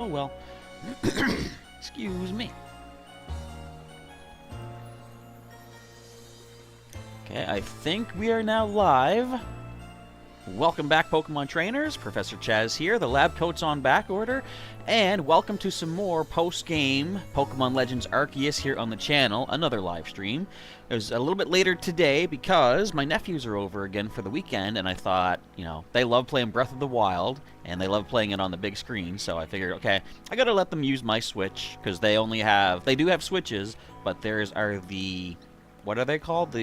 Oh, well. Excuse me. Okay, I think we are now live. Welcome back, Pokemon Trainers. Professor Chaz here. The lab coat's on back order. And welcome to some more post-game Pokemon Legends Arceus here on the channel. Another live stream. It was a little bit later today because my nephews are over again for the weekend, and I thought, you know, they love playing Breath of the Wild, and they love playing it on the big screen, so I figured, okay, I gotta let them use my Switch, because they do have Switches, but theirs are the, what are they called?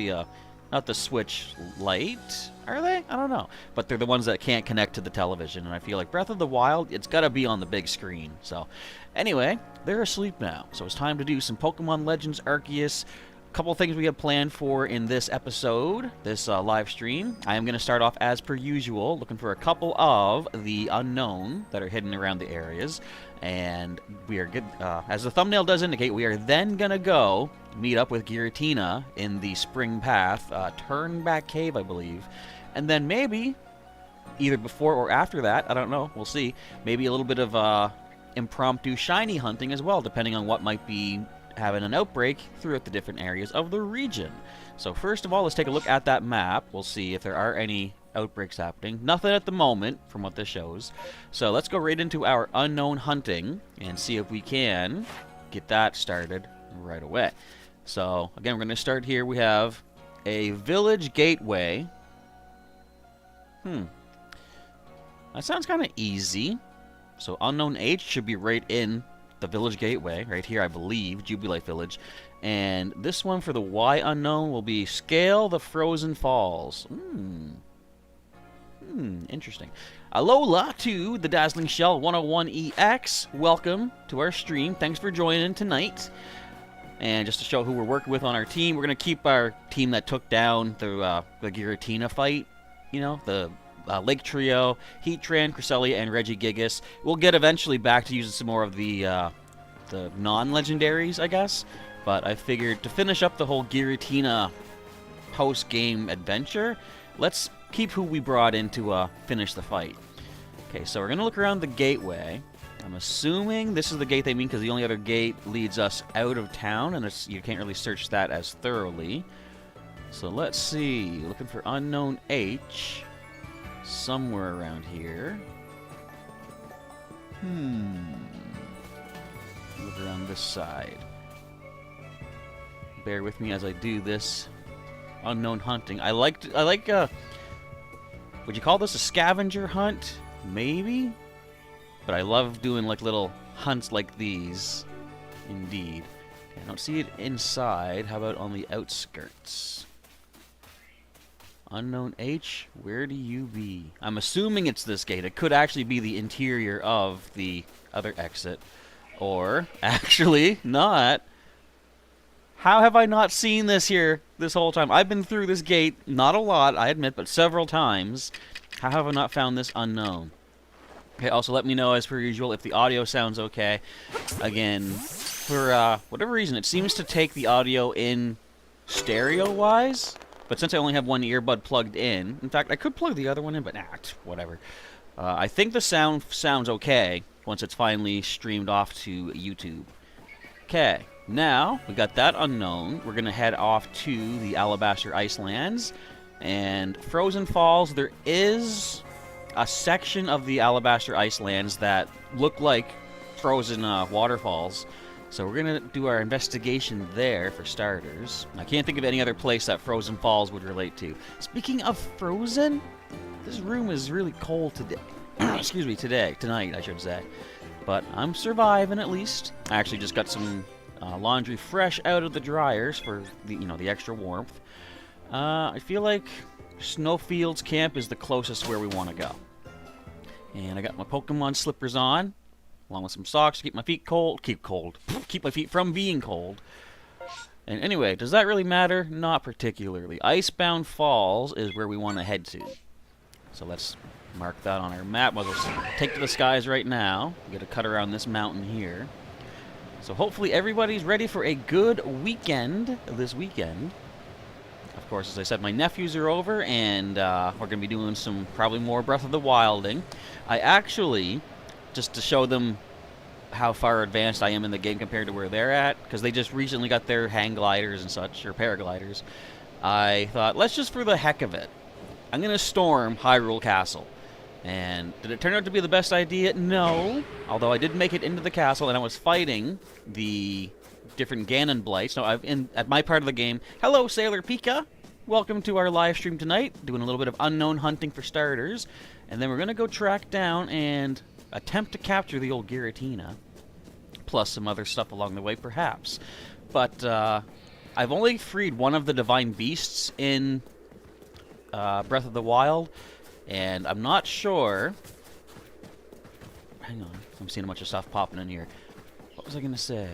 Not the Switch Lite, are they? I don't know. But they're the ones that can't connect to the television, and I feel like Breath of the Wild, it's got to be on the big screen. So, anyway, they're asleep now, so it's time to do some Pokemon Legends Arceus. A couple things we have planned for in this episode, this live stream. I am going to start off as per usual, looking for a couple of the unknown that are hidden around the areas. And we are good, as the thumbnail does indicate, we are then going to go meet up with Giratina in the Spring Path, Turnback Cave, I believe. And then maybe, either before or after that, I don't know, we'll see, maybe a little bit of impromptu shiny hunting as well, depending on what might be having an outbreak throughout the different areas of the region. So first of all, let's take a look at that map. We'll see if there are any outbreaks happening. Nothing at the moment from what this shows. So let's go right into our unknown hunting and see if we can get that started right away. So again, we're going to start here. We have a village gateway. That sounds kind of easy. So unknown H should be right in the village gateway, right here, I believe, Jubilite Village. And this one for the Y unknown will be Scale the Frozen Falls. Interesting. Alola to the Dazzling Shell 101EX. Welcome to our stream. Thanks for joining tonight. And just to show who we're working with on our team, we're going to keep our team that took down the Giratina fight. You know, the Lake Trio, Heatran, Cresselia, and Regigigas. We'll get eventually back to using some more of the non-legendaries, I guess. But I figured to finish up the whole Giratina post-game adventure, let's keep who we brought in to finish the fight. Okay, so we're going to look around the gateway. I'm assuming this is the gate they mean because the only other gate leads us out of town, and you can't really search that as thoroughly. So let's see. Looking for unknown H. Somewhere around here. Look around this side. Bear with me as I do this unknown hunting. I like, would you call this a scavenger hunt? Maybe? But I love doing like little hunts like these. Indeed. Okay, I don't see it inside. How about on the outskirts? Unknown H, where do you be? I'm assuming it's this gate. It could actually be the interior of the other exit. Or, actually, not. How have I not seen this here this whole time? I've been through this gate, not a lot, I admit, but several times. How have I not found this unknown? Okay, also let me know, as per usual, if the audio sounds okay. Again, for whatever reason, it seems to take the audio in stereo-wise. But since I only have one earbud plugged in fact, I could plug the other one in, but nah, whatever. I think the sound sounds okay once it's finally streamed off to YouTube. Okay, now we got that unknown. We're going to head off to the Alabaster Icelands. And Frozen Falls, there is a section of the Alabaster Icelands that look like frozen waterfalls. So we're going to do our investigation there, for starters. I can't think of any other place that Frozen Falls would relate to. Speaking of frozen, this room is really cold today. Excuse me, tonight, I should say. But I'm surviving, at least. I actually just got some laundry fresh out of the dryers for the extra warmth. I feel like Snowfields Camp is the closest where we want to go. And I got my Pokemon slippers on, along with some socks to keep my feet cold. Keep my feet from being cold. And anyway, does that really matter? Not particularly. Icebound Falls is where we want to head to. So let's mark that on our map. We'll just take to the skies right now. We got to cut around this mountain here. So hopefully everybody's ready for a good weekend this weekend. Of course, as I said, my nephews are over, and we're going to be doing some probably more Breath of the Wilding. I actually, just to show them how far advanced I am in the game compared to where they're at, because they just recently got their hang gliders and such, or paragliders. I thought, let's just for the heck of it, I'm going to storm Hyrule Castle. And did it turn out to be the best idea? No. Although I did make it into the castle, and I was fighting the different Ganon Blights. Now, at my part of the game, hello, Sailor Pika. Welcome to our live stream tonight. Doing a little bit of unknown hunting for starters. And then we're going to go track down and attempt to capture the old Giratina. Plus some other stuff along the way, perhaps. But I've only freed one of the Divine Beasts in Breath of the Wild. And I'm not sure... Hang on. I'm seeing a bunch of stuff popping in here. What was I going to say?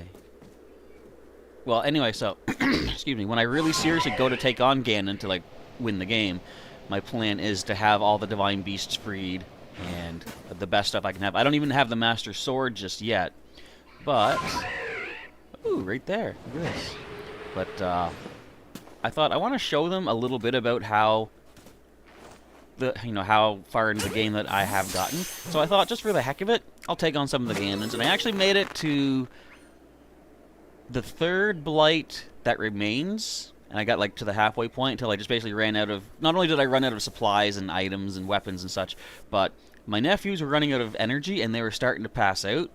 Well, anyway, so... excuse me. When I really seriously go to take on Ganon to, like, win the game, my plan is to have all the Divine Beasts freed and the best stuff I can have. I don't even have the Master Sword just yet. But... Ooh, right there. Look at this. But, I thought I want to show them a little bit about how... how far into the game that I have gotten. So I thought, just for the heck of it, I'll take on some of the Ganons. And I actually made it to the third Blight that remains. And I got, like, to the halfway point until I just basically ran out of... Not only did I run out of supplies and items and weapons and such, but my nephews were running out of energy and they were starting to pass out.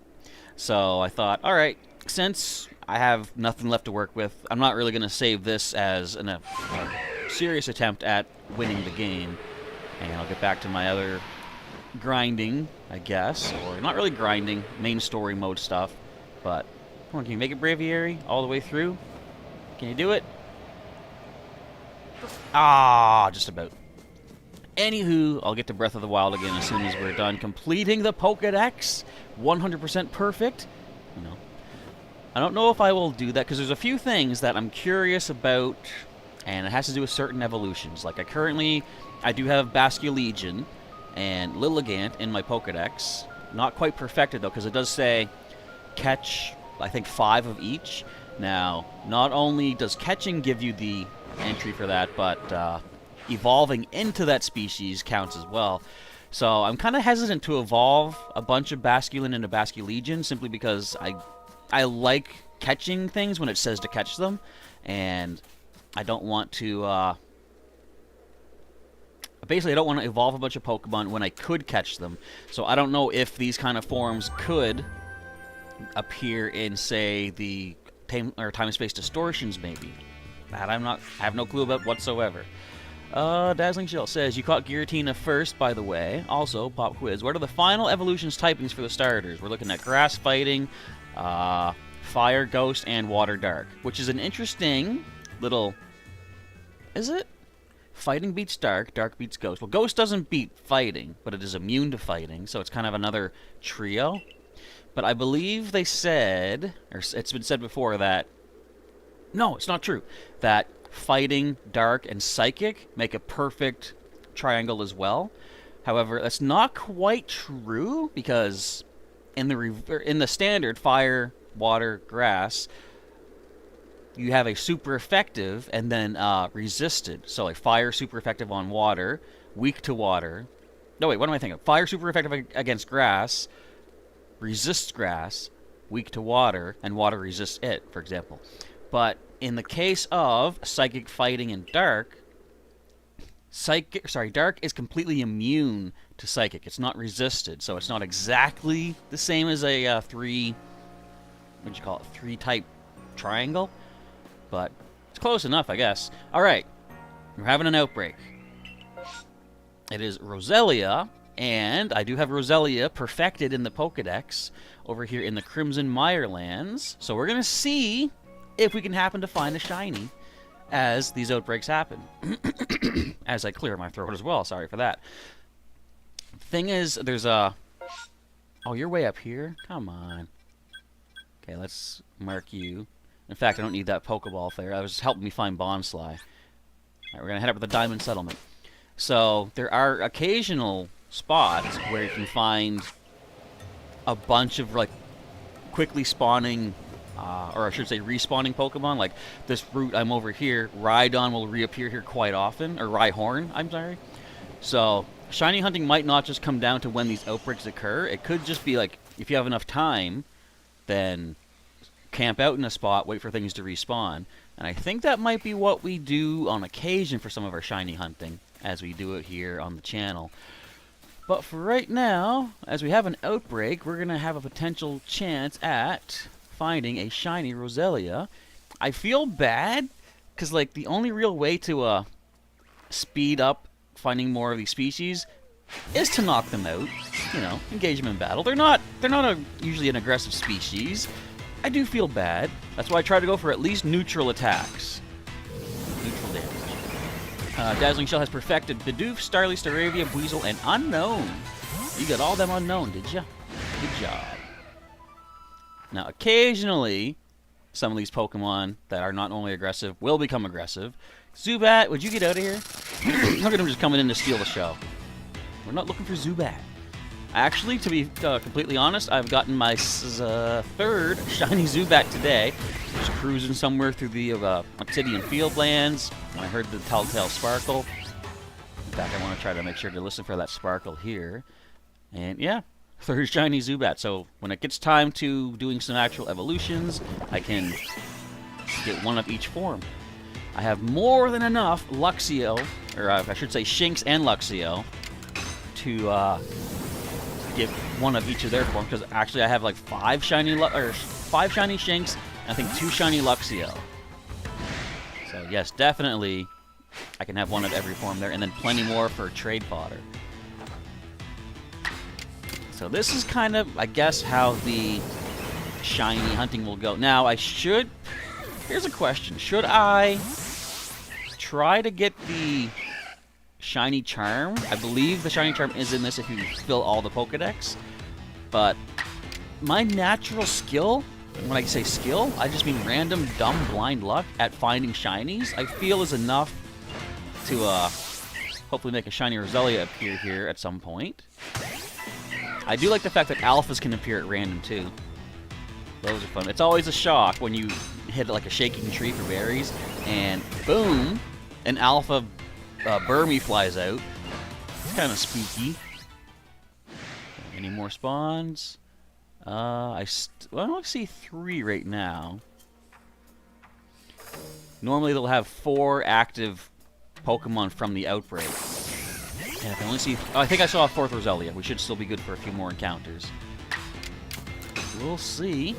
So I thought, alright, since I have nothing left to work with, I'm not really going to save this as a serious attempt at winning the game. And I'll get back to my other grinding, I guess. Or not really grinding, main story mode stuff. But, come on, can you make it Braviary all the way through? Can you do it? Ah, just about. Anywho, I'll get to Breath of the Wild again as soon as we're done completing the Pokédex. 100% perfect. You know, I don't know if I will do that, because there's a few things that I'm curious about, and it has to do with certain evolutions. Like, I do have Basculegion and Lilligant in my Pokédex. Not quite perfected, though, because it does say catch, I think, 5 of each. Now, not only does catching give you the entry for that, but evolving into that species counts as well. So I'm kind of hesitant to evolve a bunch of Basculin into Basculegion, simply because I like catching things when it says to catch them, and I don't want to... Basically, I don't want to evolve a bunch of Pokemon when I could catch them. So I don't know if these kind of forms could appear in, say, the time and space distortions, maybe. That I have no clue about whatsoever. Dazzling Shell says, you caught Giratina first, by the way. Also, pop quiz. What are the final evolutions typings for the starters? We're looking at Grass Fighting, Fire Ghost, and Water Dark, which is an interesting little... Is it? Fighting beats Dark, Dark beats Ghost. Well, Ghost doesn't beat Fighting, but it is immune to Fighting, so it's kind of another trio. But I believe they said, or it's been said before, that... No, it's not true. That Fighting, Dark, and Psychic make a perfect triangle as well. However, that's not quite true, because in the standard Fire, Water, Grass... you have a super effective and then resisted. So like fire super effective on water, weak to water. No, wait, what am I thinking? Fire super effective against grass, resists grass, weak to water, and water resists it, for example. But in the case of Psychic, Fighting, and Dark, Dark is completely immune to Psychic. It's not resisted, so it's not exactly the same as a three-type triangle. But it's close enough, I guess. Alright, we're having an outbreak. It is Roselia, and I do have Roselia perfected in the Pokédex over here in the Crimson Mirelands. So we're going to see if we can happen to find a shiny as these outbreaks happen. As I clear my throat as well, sorry for that. Thing is, there's a... Oh, you're way up here? Come on. Okay, let's mark you. In fact, I don't need that Pokeball there. That was just helping me find Bonsly. Alright, we're going to head up to the Diamond Settlement. So, there are occasional spots where you can find a bunch of, like, quickly spawning, or I should say respawning Pokemon. Like, this route I'm over here, Rhydon will reappear here quite often. Or Rhyhorn, I'm sorry. So, shiny hunting might not just come down to when these outbreaks occur. It could just be, like, if you have enough time then camp out in a spot, wait for things to respawn. And I think that might be what we do on occasion for some of our shiny hunting, as we do it here on the channel. But for right now, as we have an outbreak, we're going to have a potential chance at finding a shiny Roselia. I feel bad, because like the only real way to speed up finding more of these species is to knock them out. You know, engage them in battle. They're not usually an aggressive species. I do feel bad. That's why I try to go for at least neutral attacks. Neutral damage. Dazzling Shell has perfected Bidoof, Starly, Staravia, Buizel, and Unknown. You got all them unknown, did ya? Good job. Now, occasionally, some of these Pokemon that are not only aggressive will become aggressive. Zubat, would you get out of here? Look at him just coming in to steal the show. We're not looking for Zubat. Actually, to be completely honest, I've gotten my third shiny Zubat today. Just cruising somewhere through the Obsidian Fieldlands. I heard the Telltale Sparkle. In fact, I want to try to make sure to listen for that Sparkle here. And yeah, third shiny Zubat. So when it gets time to doing some actual evolutions, I can get one of each form. I have more than enough Luxio, or I should say Shinx and Luxio, to get one of each of their forms, because actually I have like 5 shiny Shinx and I think 2 shiny Luxio. So yes, definitely I can have one of every form there, and then plenty more for trade fodder. So this is kind of, I guess, how the shiny hunting will go. Now here's a question, should I try to get the shiny charm? I believe the shiny charm is in this if you fill all the Pokedex, but my natural skill, when I say skill, I just mean random dumb blind luck at finding shinies, I feel is enough to hopefully make a shiny Roselia appear here at some point. I do like the fact that alphas can appear at random too. Those are fun. It's always a shock when you hit like a shaking tree for berries and boom, an alpha Burmy flies out. It's kind of spooky. Any more spawns? I only see 3 right now. Normally they'll have 4 active Pokemon from the outbreak. And I can only see... I think I saw a 4th Roselia. We should still be good for a few more encounters. We'll see.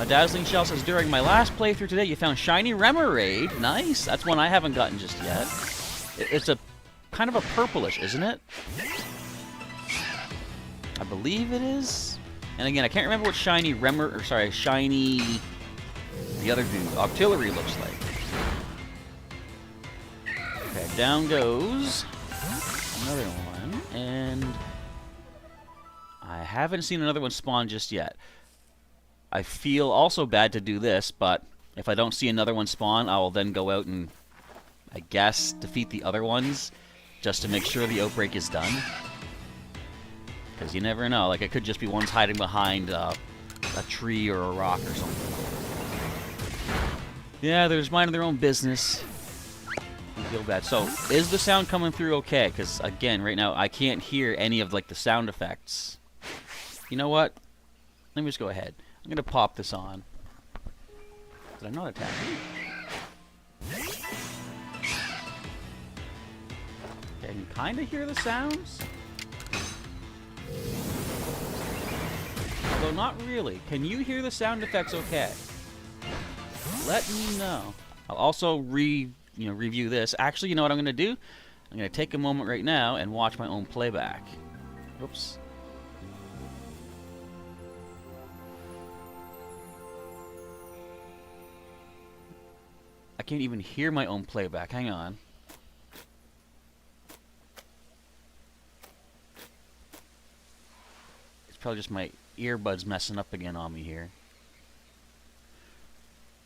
Dazzling Shell says, during my last playthrough today, you found shiny Remorad. Nice. That's one I haven't gotten just yet. It's a kind of a purplish, isn't it? I believe it is. And again, I can't remember what shiny shiny the other dude, Octillery, looks like. Okay, down goes another one, and I haven't seen another one spawn just yet. I feel also bad to do this, but if I don't see another one spawn, I will then go out and, I guess, defeat the other ones just to make sure the outbreak is done. Because you never know. Like, it could just be ones hiding behind a tree or a rock or something. Yeah, they're just minding their own business. I feel bad. So, is the sound coming through okay? Because, again, right now, I can't hear any of, like, the sound effects. You know what? Let me just go ahead. I'm going to pop this on. Did I not attack you? Okay, I can kind of hear the sounds. Although not really. Can you hear the sound effects okay? Let me know. I'll also review this. Actually, you know what I'm going to do? I'm going to take a moment right now and watch my own playback. Oops. I can't even hear my own playback. Hang on. It's probably just my earbuds messing up again on me here.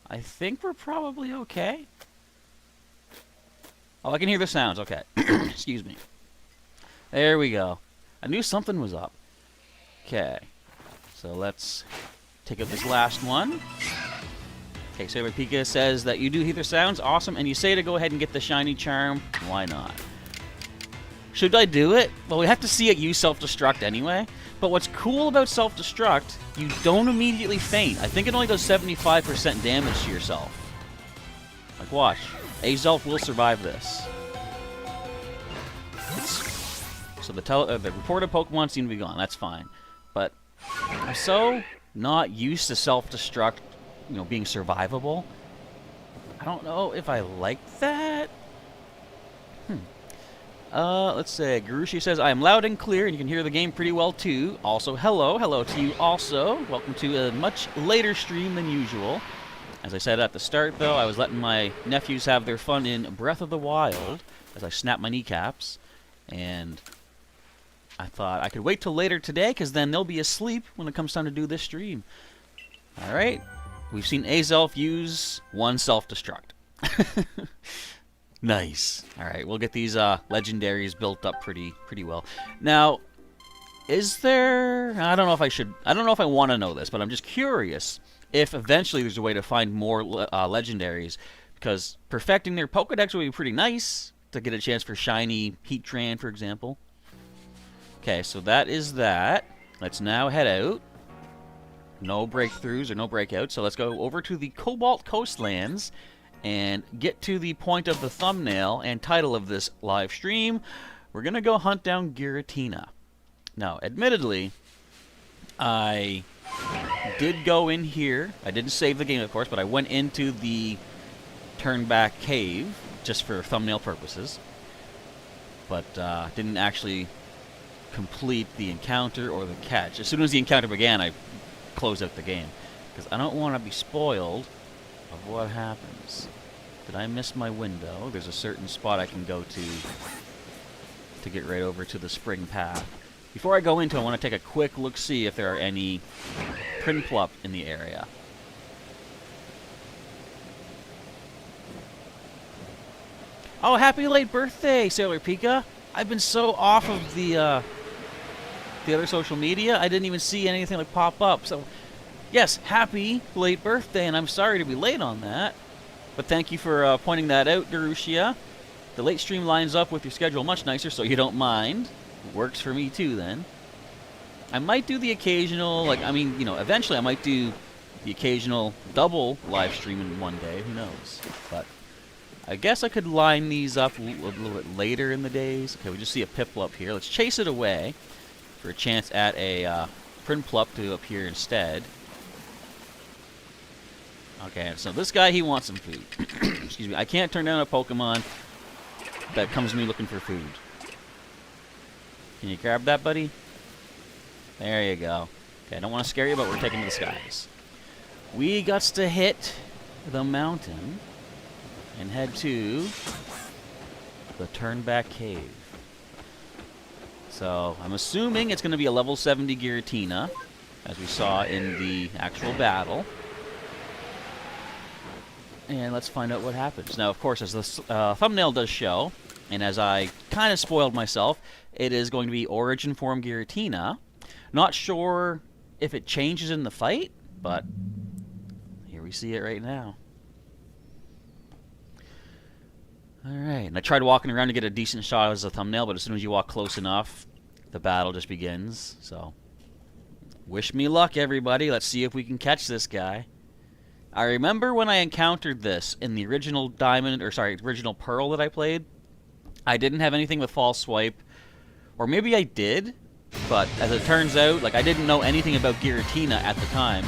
I think we're probably okay. Oh, I can hear the sounds. Okay. Excuse me. There we go. I knew something was up. Okay. So let's take up this last one. Okay, Saber Pika says that you do hear the sounds. Awesome. And you say to go ahead and get the shiny charm. Why not? Should I do it? Well, we have to see it use self-destruct anyway. But what's cool about self-destruct, you don't immediately faint. I think it only does 75% damage to yourself. Like, watch. Azelf will survive this. So the reported Pokemon seem to be gone. That's fine. But I'm so not used to self-destruct, you know, being survivable. I don't know if I like that. Let's say Garushi says, I am loud and clear, and you can hear the game pretty well, too. Also, hello. Hello to you also. Welcome to a much later stream than usual. As I said at the start, though, I was letting my nephews have their fun in Breath of the Wild as I snapped my kneecaps. And I thought I could wait till later today, because then they'll be asleep when it comes time to do this stream. Alright. We've seen Azelf use one self-destruct. Nice. Alright, we'll get these legendaries built up pretty well. Now, is there... I don't know if I want to know this, but I'm just curious if eventually there's a way to find more legendaries, because perfecting their Pokedex would be pretty nice to get a chance for shiny Heatran, for example. Okay, so that is that. Let's now head out. No breakthroughs or no breakouts, so let's go over to the Cobalt Coastlands and get to the point of the thumbnail and title of this live stream. We're going to go hunt down Giratina. Now, admittedly, I did go in here. I didn't save the game, of course, but I went into the turn-back cave just for thumbnail purposes. But didn't actually complete the encounter or the catch. As soon as the encounter began, I closed out the game, because I don't want to be spoiled of what happens. Did I miss my window? There's a certain spot I can go to get right over to the spring path. Before I go into it, I want to take a quick look, see if there are any Prinplup in the area. Oh, happy late birthday, Sailor Pika! I've been so off of the other social media, I didn't even see anything like pop up. So, yes, happy late birthday, and I'm sorry to be late on that. But thank you for pointing that out, Garushia. The late stream lines up with your schedule much nicer, so you don't mind. It works for me too, then. I might do the occasional, like, I mean, you know, eventually I might do the occasional double live stream in one day. Who knows? But I guess I could line these up a little bit later in the days. Okay, we just see a Piplup here. Let's chase it away for a chance at a Prinplup to appear instead. Okay, so this guy, he wants some food. Excuse me. I can't turn down a Pokemon that comes to me looking for food. Can you grab that, buddy? There you go. Okay, I don't want to scare you, but we're taking to the skies. We got to hit the mountain and head to the Turnback Cave. So, I'm assuming it's going to be a level 70 Giratina, as we saw in the actual battle. And let's find out what happens. Now, of course, as the thumbnail does show, and as I kind of spoiled myself, it is going to be Origin Form Giratina. Not sure if it changes in the fight, but here we see it right now. Alright, and I tried walking around to get a decent shot as a thumbnail, but as soon as you walk close enough, the battle just begins. So, wish me luck, everybody. Let's see if we can catch this guy. I remember when I encountered this in the original original Pearl that I played. I didn't have anything with False Swipe, or maybe I did, but as it turns out, like, I didn't know anything about Giratina at the time.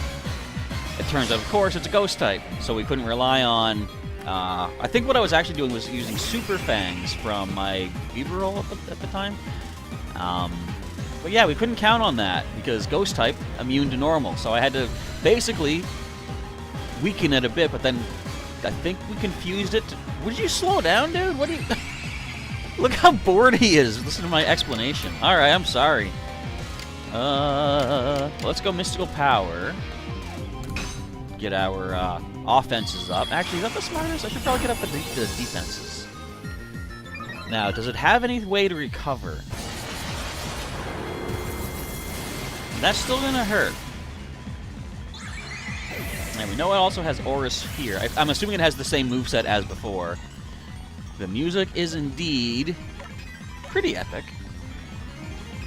It turns out, of course, it's a Ghost type, so we couldn't rely on... I think what I was actually doing was using Super Fangs from my Beaverol at the time. But yeah, we couldn't count on that, because Ghost type, immune to normal, so I had to basically weaken it a bit, but then I think we confused it. Would you slow down, dude? What do you... Look how bored he is. Listen to my explanation. Alright, I'm sorry. Let's go Mystical Power. Get our offenses up. Actually, is that the smartest? I should probably get up the defenses. Now, does it have any way to recover? That's still gonna hurt. And we know it also has Aura Sphere. I'm assuming it has the same moveset as before. The music is indeed pretty epic.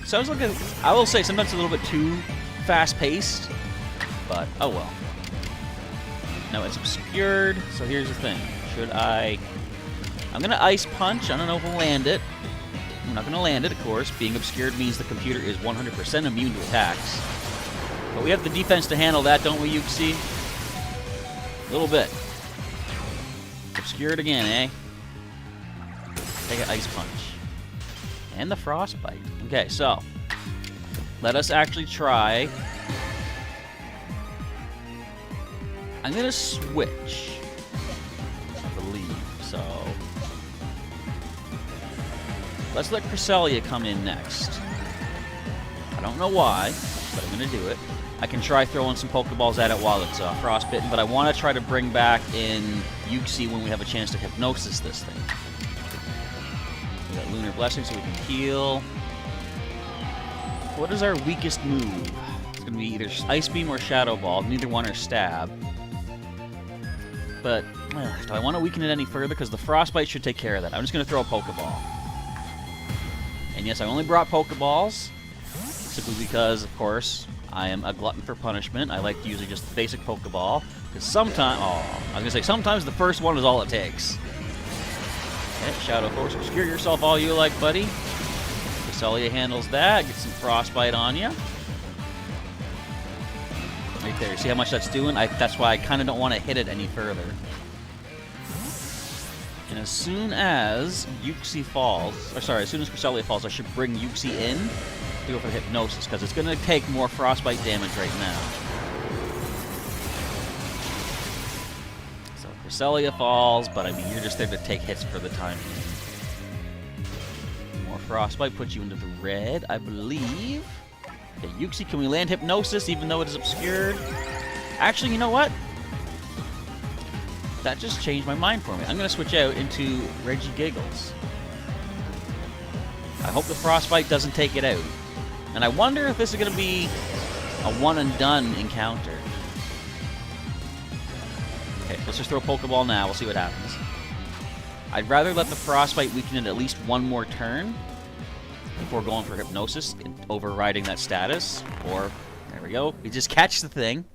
Sounds like I will say sometimes a little bit too fast-paced, but oh well. Now it's obscured, so here's the thing. Should I... I'm going to Ice Punch. I don't know if we'll land it. I'm not going to land it, of course. Being obscured means the computer is 100% immune to attacks. But we have the defense to handle that, don't we, Yuxi? A little bit. Obscured again, eh? Take an Ice Punch. And the Frostbite. Okay, so let us actually try. I'm going to switch, I believe. So let's let Cresselia come in next. I don't know why, but I'm going to do it. I can try throwing some Pokeballs at it while it's frostbitten, but I want to try to bring back in Yuxi when we have a chance to Hypnosis this thing. We got Lunar Blessing so we can heal. What is our weakest move? It's going to be either Ice Beam or Shadow Ball. Neither one are Stab. But do I want to weaken it any further? Because the Frostbite should take care of that. I'm just going to throw a Pokeball. And yes, I only brought Pokeballs simply because, of course, I am a glutton for punishment. I like to use just the basic Pokeball. Because sometimes, I was going to say, sometimes the first one is all it takes. Okay, Shadow Force, obscure yourself all you like, buddy. Cresselia handles that. Get some Frostbite on you. Right there. See how much that's doing? That's why I kind of don't want to hit it any further. And as soon as Yuxi falls, or sorry, as soon as Cresselia falls, I should bring Yuxi in to go for the Hypnosis, because it's going to take more Frostbite damage right now. So Cresselia falls, but I mean, you're just there to take hits for the time being. More Frostbite puts you into the red, I believe. Okay, Yuxi, can we land Hypnosis even though it is obscured? Actually, you know what? That just changed my mind for me. I'm going to switch out into Regigiggles. I hope the Frostbite doesn't take it out. And I wonder if this is going to be a one-and-done encounter. Okay, let's just throw a Pokeball now. We'll see what happens. I'd rather let the Frostbite weaken it at least one more turn before going for Hypnosis and overriding that status. Or, there we go. We just catch the thing.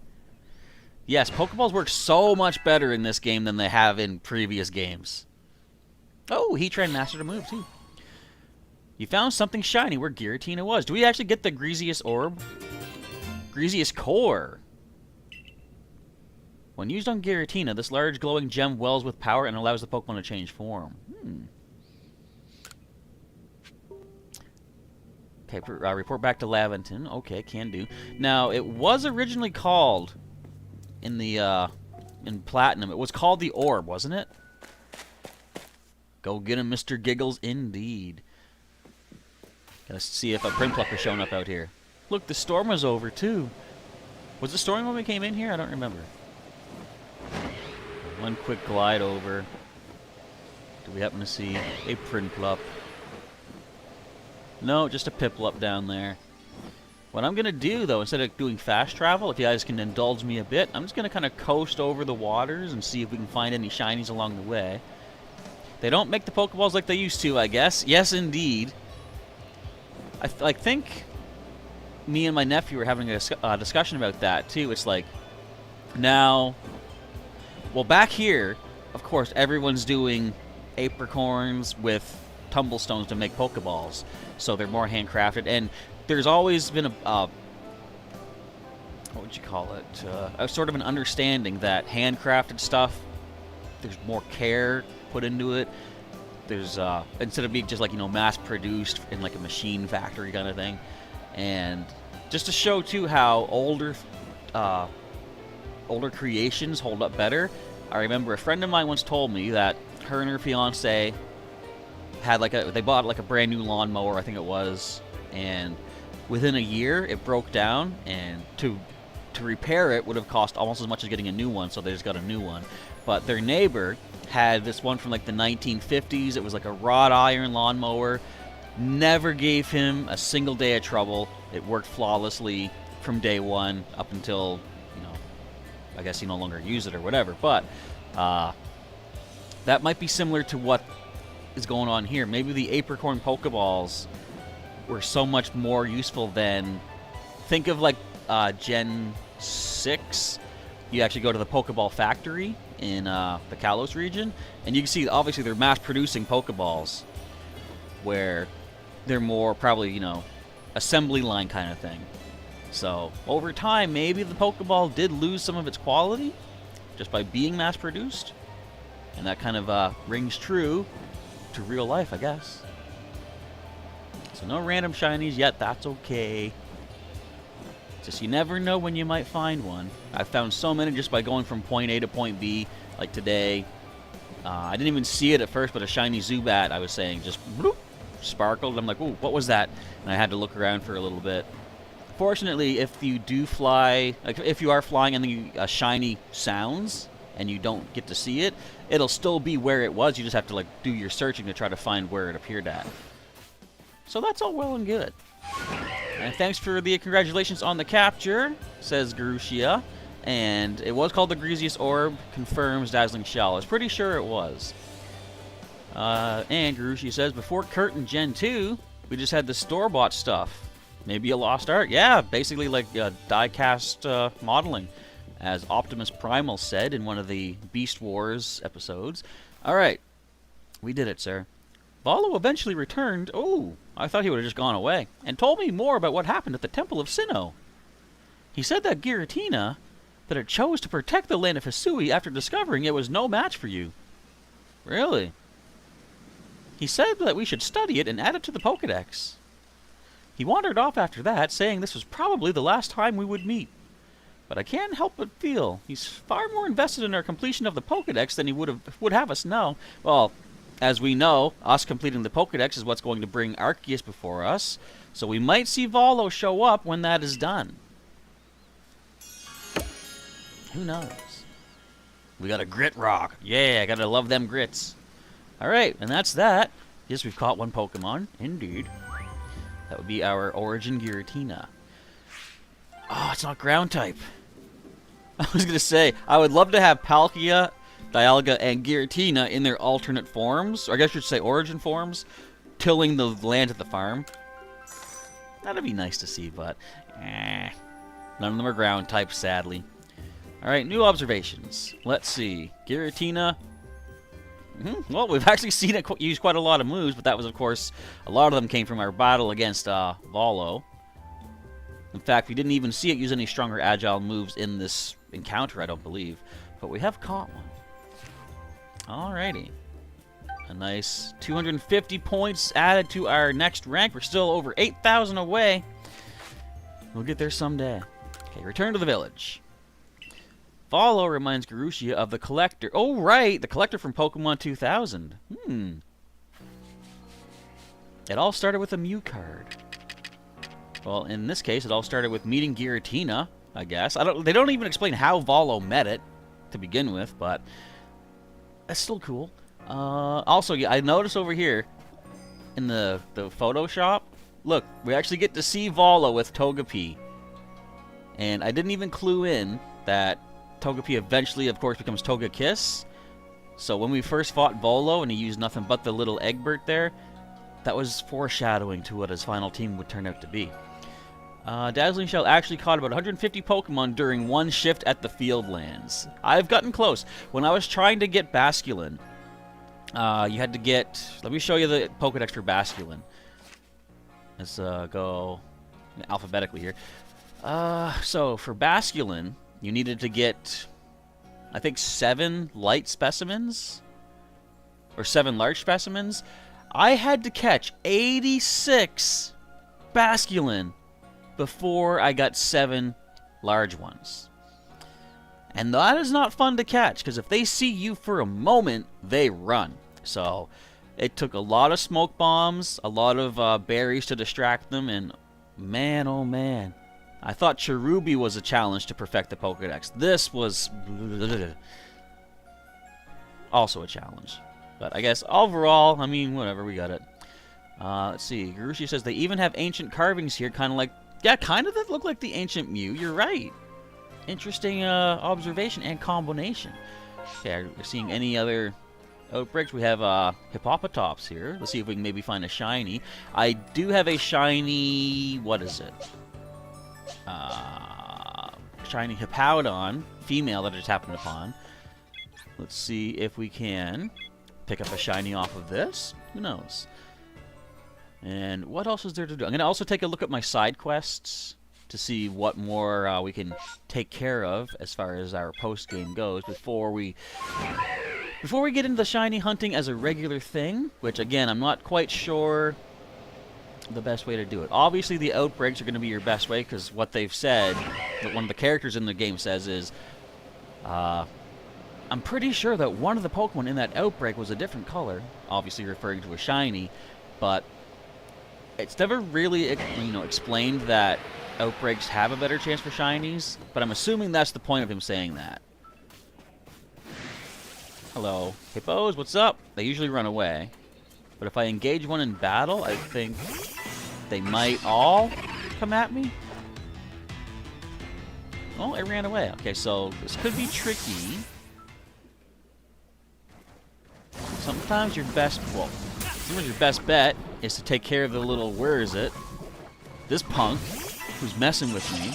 Yes, Pokeballs work so much better in this game than they have in previous games. Oh, Heatran mastered a move, too. You found something shiny where Giratina was. Do we actually get the Greasiest Orb? Greasiest Core. When used on Giratina, this large glowing gem wells with power and allows the Pokemon to change form. Okay, report back to Laventon. Okay, can do. Now, it was originally called... in Platinum, it was called the Orb, wasn't it? Go get him, Mr. Giggles, indeed. Gotta see if a Prinpluck is showing up out here. Look, the storm was over, too. Was the storm when we came in here? I don't remember. One quick glide over. Do we happen to see a Prinpluck? No, just a Piplup down there. What I'm going to do, though, instead of doing fast travel, if you guys can indulge me a bit, I'm just going to kind of coast over the waters and see if we can find any shinies along the way. They don't make the Pokeballs like they used to, I guess. Yes, indeed. I think me and my nephew were having a discussion about that, too. It's like, now, well, back here, of course, everyone's doing apricorns with tumblestones to make Pokeballs, so they're more handcrafted, and there's always been what would you call it? A sort of an understanding that handcrafted stuff, there's more care put into it. There's instead of being just like, you know, mass-produced in like a machine factory kind of thing. And just to show too how older creations hold up better. I remember a friend of mine once told me that her and her fiance had they bought like a brand new lawnmower, I think it was, and within a year, it broke down, and to repair it would have cost almost as much as getting a new one, so they just got a new one. But their neighbor had this one from like the 1950s. It was like a wrought iron lawnmower. Never gave him a single day of trouble. It worked flawlessly from day one up until, you know, I guess he no longer used it or whatever. But that might be similar to what is going on here. Maybe the Apricorn Pokeballs were so much more useful than... Think of like Gen 6. You actually go to the Pokeball factory in the Kalos region, and you can see obviously they're mass-producing Pokeballs, where they're more probably, you know, assembly line kind of thing. So over time, maybe the Pokeball did lose some of its quality just by being mass-produced, and that kind of rings true to real life, I guess. So no random shinies yet. That's okay. Just you never know when you might find one. I found so many just by going from point A to point B. Like today, I didn't even see it at first, but a shiny Zubat, I was saying, just bloop, sparkled. I'm like, ooh, what was that? And I had to look around for a little bit. Fortunately, if you do fly, like if you are flying and then a shiny sounds and you don't get to see it, it'll still be where it was. You just have to like do your searching to try to find where it appeared at. So that's all well and good. And thanks for the congratulations on the capture, says Giratina. And it was called the Greasiest Orb, confirms Dazzling Shell. I was pretty sure it was. And Giratina says, before Kurt and Gen 2, we just had the store-bought stuff. Maybe a lost art? Yeah, basically like die-cast modeling, as Optimus Primal said in one of the Beast Wars episodes. Alright, we did it, sir. Volo eventually returned. Oh, I thought he would have just gone away. And told me more about what happened at the Temple of Sinnoh. He said that Giratina, that it chose to protect the land of Hisui after discovering it was no match for you. Really? He said that we should study it and add it to the Pokédex. He wandered off after that, saying this was probably the last time we would meet. But I can't help but feel he's far more invested in our completion of the Pokédex than he would have us know. Well, as we know, us completing the Pokédex is what's going to bring Arceus before us, so we might see Volo show up when that is done. Who knows? We got a grit rock. Yeah, gotta love them grits. Alright, and that's that. Yes, we've caught one Pokemon. Indeed. That would be our Origin Giratina. Oh, it's not ground type. I was gonna say, I would love to have Palkia, Dialga, and Giratina in their alternate forms, or I guess you should say origin forms, tilling the land at the farm. That'd be nice to see, but none of them are ground type, sadly. Alright, new observations. Let's see. Giratina. Well, we've actually seen it use quite a lot of moves, but that was, of course, a lot of them came from our battle against Volo. In fact, we didn't even see it use any stronger agile moves in this encounter, I don't believe. But we have caught one. Alrighty. A nice 250 points added to our next rank. We're still over 8,000 away. We'll get there someday. Okay, return to the village. Volo reminds Giratina of the Collector. Oh, right! The Collector from Pokemon 2000. It all started with a Mew card. Well, in this case, it all started with meeting Giratina, I guess. They don't even explain how Volo met it to begin with, but that's still cool. Also, I noticed over here in the Photoshop, look, we actually get to see Volo with Togepi. And I didn't even clue in that Togepi eventually, of course, becomes Togekiss. So when we first fought Volo and he used nothing but the little Egbert there, that was foreshadowing to what his final team would turn out to be. Dazzling Shell actually caught about 150 Pokemon during one shift at the Fieldlands. I've gotten close. When I was trying to get Basculin, you had to get... Let me show you the Pokédex for Basculin. Let's go alphabetically here. So for Basculin, you needed to get, I think, 7 light specimens, or 7 large specimens. I had to catch 86 Basculin before I got 7 large ones. And that is not fun to catch, because if they see you for a moment, they run. So it took a lot of smoke bombs, a lot of berries to distract them, and man, oh man. I thought Cherubi was a challenge to perfect the Pokédex. This was also a challenge. But I guess overall, I mean, whatever, we got it. Let's see. Giratina says they even have ancient carvings here, kind of like, yeah, kind of that look like the ancient Mew. You're right. Interesting observation and combination. Okay, are we seeing any other outbreaks. We have Hippopotams here. Let's see if we can maybe find a shiny. I do have a shiny... What is it? Shiny Hippowdon, female that I just happened upon. Let's see if we can pick up a shiny off of this. Who knows? And what else is there to do? I'm going to also take a look at my side quests to see what more we can take care of as far as our post-game goes before we get into the shiny hunting as a regular thing, which, again, I'm not quite sure the best way to do it. Obviously, the outbreaks are going to be your best way, because what they've said, what one of the characters in the game says is, I'm pretty sure that one of the Pokemon in that outbreak was a different color, obviously referring to a shiny, but it's never really, explained that outbreaks have a better chance for shinies, but I'm assuming that's the point of him saying that. Hello, hippos, what's up? They usually run away, but if I engage one in battle, I think they might all come at me. Oh, it ran away. Okay, so this could be tricky. Sometimes your best bet is to take care of the little, where is it? This punk who's messing with me.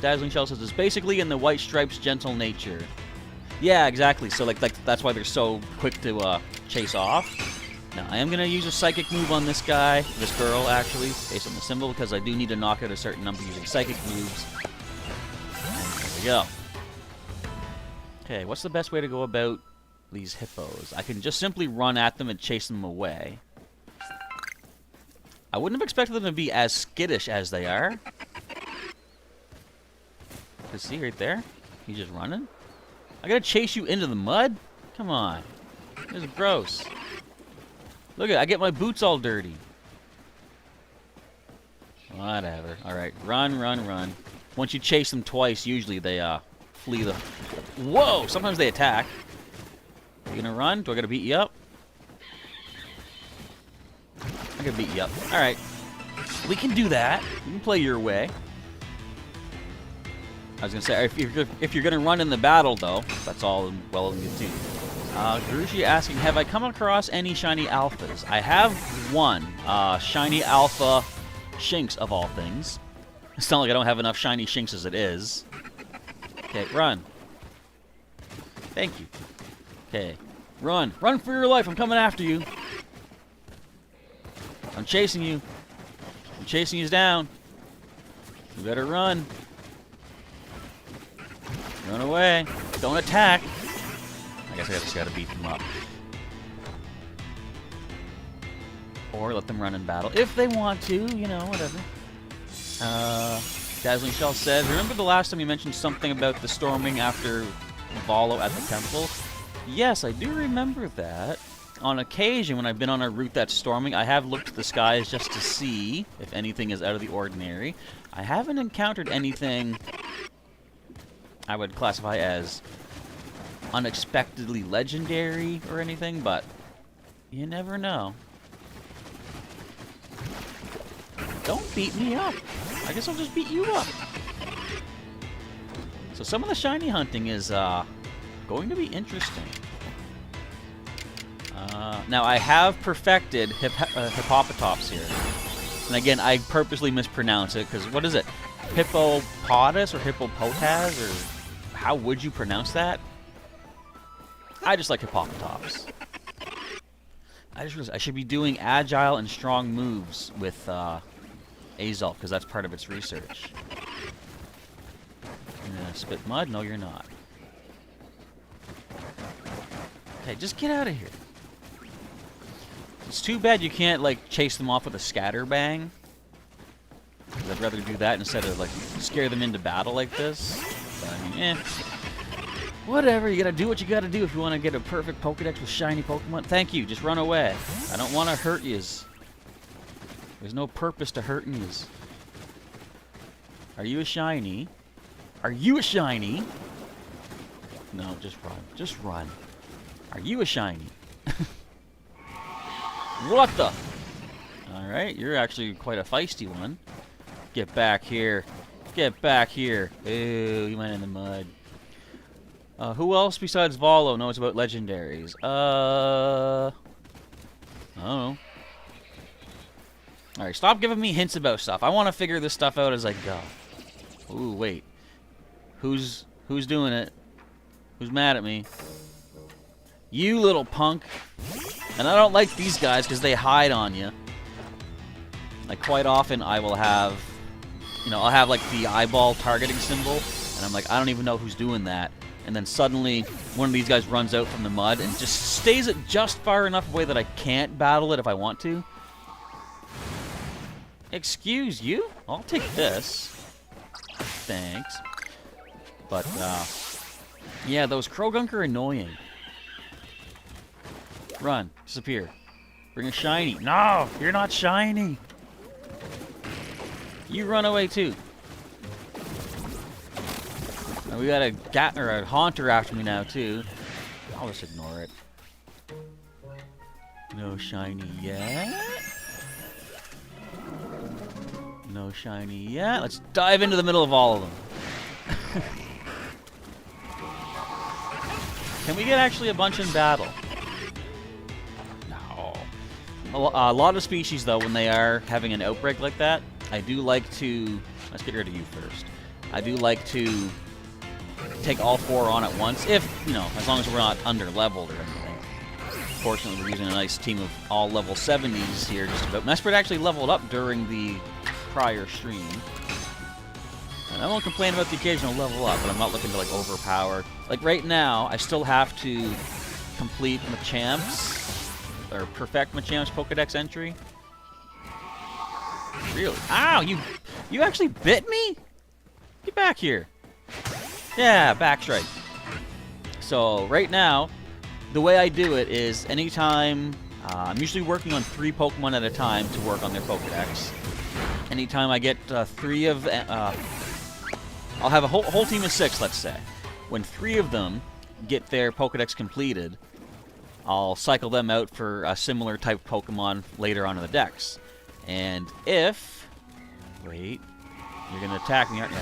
Dazzling Shell says it's basically in the White Stripe's gentle nature. Yeah, exactly. So like that's why they're so quick to chase off. Now I am gonna use a psychic move on this guy, this girl actually, based on the symbol, because I do need to knock out a certain number using psychic moves. And there we go. Okay, what's the best way to go about these hippos? I can just simply run at them and chase them away. I wouldn't have expected them to be as skittish as they are. See right there? He's just running? I gotta chase you into the mud? Come on. This is gross. Look at it, I get my boots all dirty. Whatever. Alright, run, run, run. Once you chase them twice, usually they flee the... Whoa! Sometimes they attack. You gonna run? Do I gotta beat you up? I gotta beat you up. Alright. We can do that. You can play your way. I was gonna say, if you're gonna run in the battle, though, that's all well and good too. Gurushi asking, have I come across any shiny alphas? I have one. Shiny alpha Shinx, of all things. It's not like I don't have enough shiny Shinx as it is. Okay, run. Thank you. Okay, run. Run for your life. I'm coming after you. I'm chasing you. I'm chasing you down. You better run. Run away. Don't attack. I guess I just gotta beat them up. Or let them run in battle. If they want to, you know, whatever. Dazzling Shell says, remember the last time you mentioned something about the storming after Volo at the temple? Yes, I do remember that. On occasion, when I've been on a route that's storming, I have looked to the skies just to see if anything is out of the ordinary. I haven't encountered anything I would classify as unexpectedly legendary or anything, but you never know. Don't beat me up. I guess I'll just beat you up. So some of the shiny hunting is going to be interesting. Now I have perfected Hippopotams here. And again, I purposely mispronounce it, because what is it? Hippopotas or Hippopotas? Or how would you pronounce that? I just like Hippopotams. I just realized I should be doing agile and strong moves with Azul, because that's part of its research. You're gonna spit mud? No, you're not. Okay, just get out of here. It's too bad you can't, like, chase them off with a scatterbang. I'd rather do that instead of, like, scare them into battle like this. But, I mean, whatever, you gotta do what you gotta do if you want to get a perfect Pokedex with shiny Pokemon. Thank you, just run away. I don't want to hurt yous. There's no purpose to hurting yous. Are you a shiny? Are you a shiny? No, just run. Just run. Are you a shiny? What the? Alright, you're actually quite a feisty one. Get back here. Get back here. Ooh, you went in the mud. Who else besides Volo knows about legendaries? I don't know. Alright, stop giving me hints about stuff. I want to figure this stuff out as I go. Ooh, wait. Who's doing it? Who's mad at me? You little punk. And I don't like these guys because they hide on you. Like, quite often I will have, you know, I'll have like the eyeball targeting symbol, and I'm like, I don't even know who's doing that. And then suddenly one of these guys runs out from the mud and just stays it just far enough away that I can't battle it if I want to. Excuse you? I'll take this. Thanks. But, yeah, those Krogunk are annoying. Run. Disappear. Bring a shiny. No! You're not shiny! You run away, too. And we got a Haunter after me now, too. I'll just ignore it. No shiny yet. No shiny yet. Let's dive into the middle of all of them. Can we get actually a bunch in battle? No. A lot of species, though, when they are having an outbreak like that, I do like to... Let's get rid of you first. I do like to take all 4 on at once, if, you know, as long as we're not under-leveled or anything. Fortunately, we're using a nice team of all level 70s here, just about. Mesprit actually leveled up during the prior stream. And I won't complain about the occasional level up, but I'm not looking to, like, overpower. Like, right now, I still have to complete Machamp's, or perfect Machamp's Pokedex entry. Really? Ow! You actually bit me? Get back here. Yeah, back strike. So, right now, the way I do it is anytime... I'm usually working on 3 Pokemon at a time to work on their Pokedex. Anytime I get 3 of... I'll have a whole team of 6, let's say. When 3 of them get their Pokedex completed, I'll cycle them out for a similar type of Pokemon later on in the dex. And if... Wait. You're going to attack me, aren't you?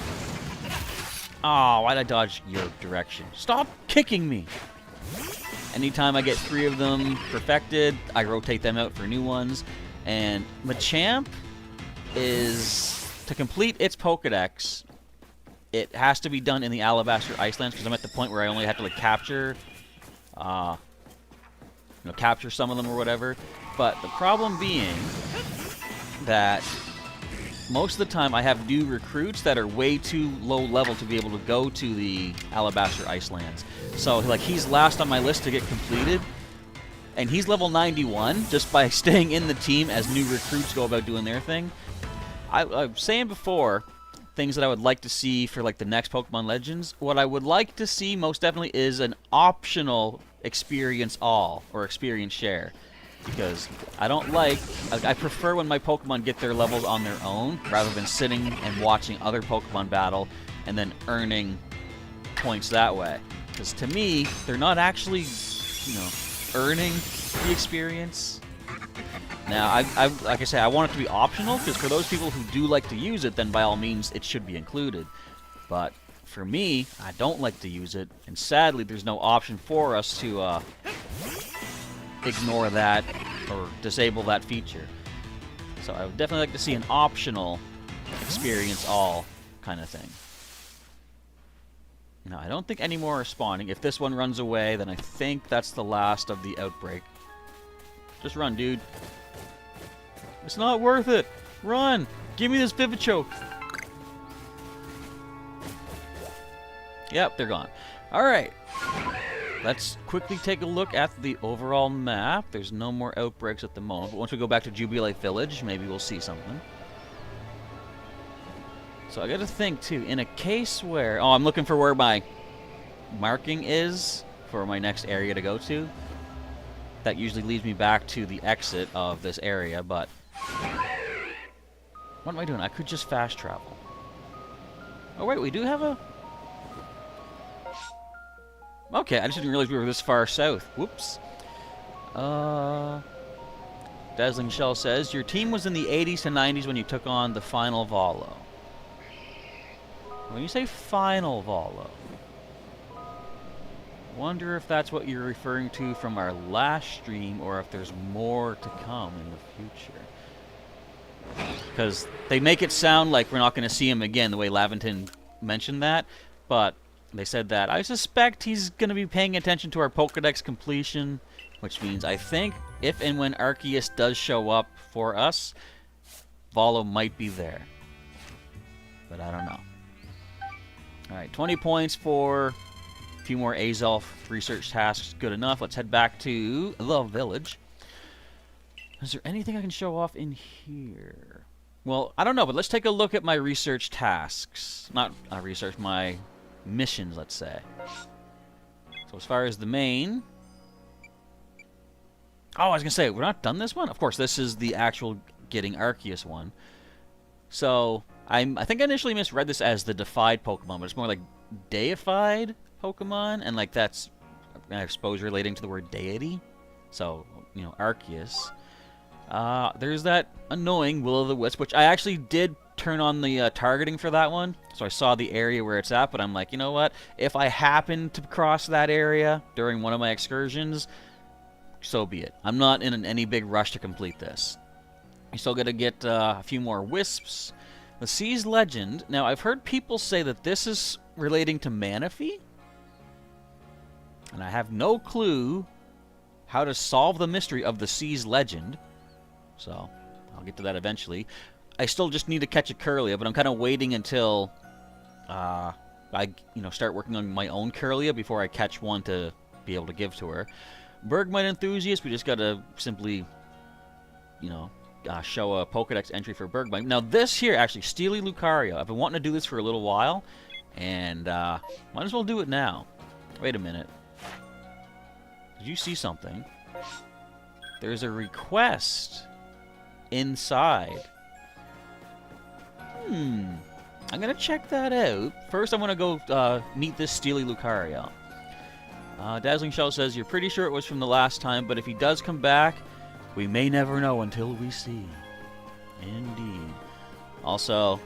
Oh, why'd I dodge your direction? Stop kicking me! Anytime I get 3 of them perfected, I rotate them out for new ones. And Machamp is... To complete its Pokedex, it has to be done in the Alabaster Icelands, because I'm at the point where I only have to, like, capture... capture some of them or whatever. But the problem being that most of the time I have new recruits that are way too low level to be able to go to the Alabaster Icelands. So, like, he's last on my list to get completed, and he's level 91 just by staying in the team as new recruits go about doing their thing. I was saying before, things that I would like to see for, like, the next Pokemon Legends. What I would like to see most definitely is an optional experience all, or experience share. Because I don't like... I prefer when my Pokemon get their levels on their own, rather than sitting and watching other Pokemon battle, and then earning points that way. Because to me, they're not actually, earning the experience. Now, like I say, I want it to be optional, because for those people who do like to use it, then by all means, it should be included. But for me, I don't like to use it, and sadly, there's no option for us to ignore that or disable that feature. So I would definitely like to see an optional experience all kind of thing. Now, I don't think any more are spawning. If this one runs away, then I think that's the last of the outbreak. Just run, dude. It's not worth it. Run! Give me this Vivichoke. Yep, they're gone. Alright. Let's quickly take a look at the overall map. There's no more outbreaks at the moment, but once we go back to Jubilee Village, maybe we'll see something. So I gotta think, too, in a case where... Oh, I'm looking for where my marking is for my next area to go to. That usually leads me back to the exit of this area, but... What am I doing? I could just fast travel. Oh, wait, we do have a... Okay, I just didn't realize we were this far south. Whoops. Dazzling Shell says, your team was in the 80s to 90s when you took on the final Volo. When you say final Volo, Wonder if that's what you're referring to from our last stream, or if there's more to come in the future. Because they make it sound like we're not going to see him again, the way Laventon mentioned that. But they said that I suspect he's going to be paying attention to our Pokedex completion, which means I think if and when Arceus does show up for us, Volo might be there. But I don't know. Alright, 20 points for a few more Azelf research tasks. Good enough. Let's head back to the village. Is there anything I can show off in here? Well, I don't know, but let's take a look at my research tasks. Not research, my missions, let's say. So as far as the main... Oh, I was going to say, we're not done this one? Of course, this is the actual getting Arceus one. So, I think I initially misread this as the Defied Pokemon, but it's more like Deified Pokemon, and like that's, I suppose, relating to the word deity. So, you know, Arceus. There's that annoying Will-o'-the-Wisp, which I actually did turn on the targeting for that one, so I saw the area where it's at, but I'm like, you know what? If I happen to cross that area during one of my excursions, so be it. I'm not in any big rush to complete this. You still got to get a few more Wisps. The Sea's Legend. Now, I've heard people say that this is relating to Manaphy, and I have no clue how to solve the mystery of the Sea's Legend. So, I'll get to that eventually. I still just need to catch a Kirlia, but I'm kind of waiting until I start working on my own Kirlia before I catch one to be able to give to her. Bergmite Enthusiast, we just got to simply, show a Pokedex entry for Bergmite. Now, this here, actually, Steely Lucario. I've been wanting to do this for a little while, and might as well do it now. Wait a minute. Did you see something? There's a request inside. I'm going to check that out. First, I'm going to go meet this Steely Lucario. Dazzling Shell says, you're pretty sure it was from the last time, but if he does come back, we may never know until we see. Indeed. Also,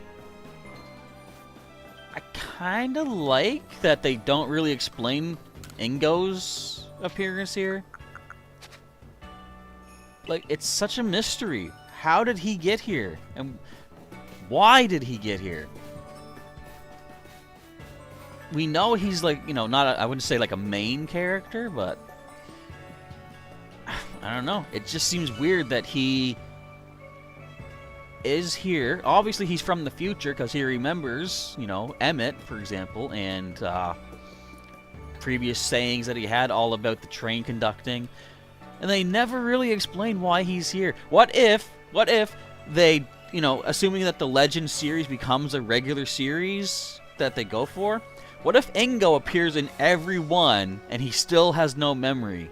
I kind of like that they don't really explain Ingo's appearance here. Like, it's such a mystery. How did he get here? And why did he get here? We know he's like, not I wouldn't say like a main character, but I don't know. It just seems weird that he is here. Obviously, he's from the future because he remembers, Emmett, for example, and previous sayings that he had all about the train conducting. And they never really explain why he's here. What if they, assuming that the Legend series becomes a regular series that they go for, what if Ingo appears in every one and he still has no memory?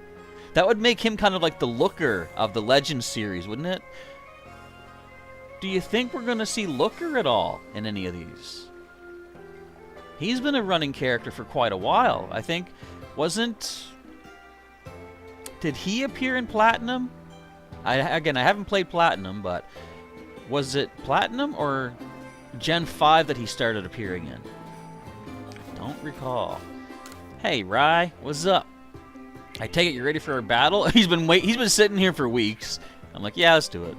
That would make him kind of like the Looker of the Legend series, wouldn't it? Do you think we're going to see Looker at all in any of these? He's been a running character for quite a while. I think, did he appear in Platinum? I haven't played Platinum, but was it Platinum or Gen 5 that he started appearing in? Don't recall. Hey, Rye, what's up? I take it you're ready for a battle? He's been sitting here for weeks. I'm like, yeah, let's do it.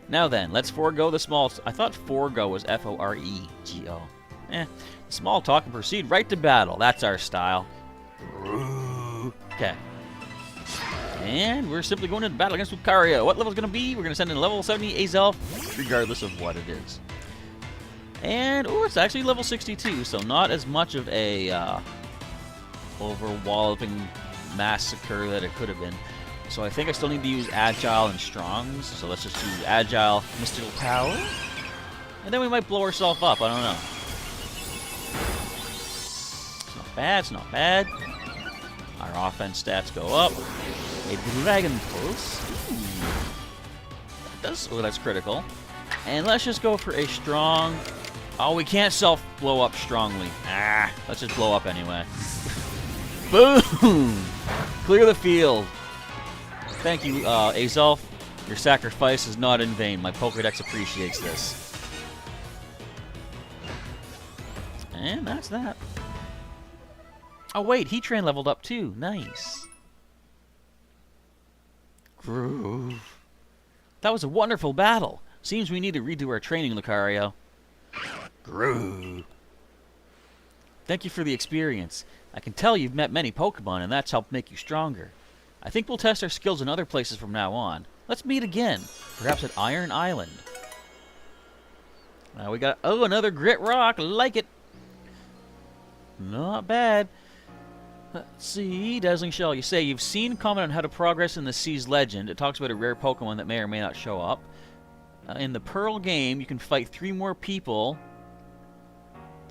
Now then, let's forego the small... I thought forego was F-O-R-E-G-O. Small talk and proceed right to battle. That's our style. Okay. And we're simply going into battle against Lucario. What level is going to be? We're going to send in level 70 Azelf, regardless of what it is. And, it's actually level 62, so not as much of a overwhelming massacre that it could have been. So I think I still need to use Agile and Strongs, so let's just use Agile, Mystical Power. And then we might blow ourselves up, I don't know. It's not bad, it's not bad. Our offense stats go up. A Dragon Pulse. That's critical. And let's just go for a strong... Oh, we can't self-blow up strongly. Let's just blow up anyway. Boom! Clear the field. Thank you, Azelf. Your sacrifice is not in vain. My Pokedex appreciates this. And that's that. Oh, wait, Heatran leveled up too. Nice. Groove. That was a wonderful battle. Seems we need to redo our training, Lucario. Groove. Thank you for the experience. I can tell you've met many Pokemon, and that's helped make you stronger. I think we'll test our skills in other places from now on. Let's meet again, perhaps at Iron Island. Now we got, oh, another Grit Rock. Like it. Not bad. Let's see, Dazzling Shell, you say you've seen comment on how to progress in the Sea's Legend. It talks about a rare Pokemon that may or may not show up. In the Pearl game, you can fight 3 more people.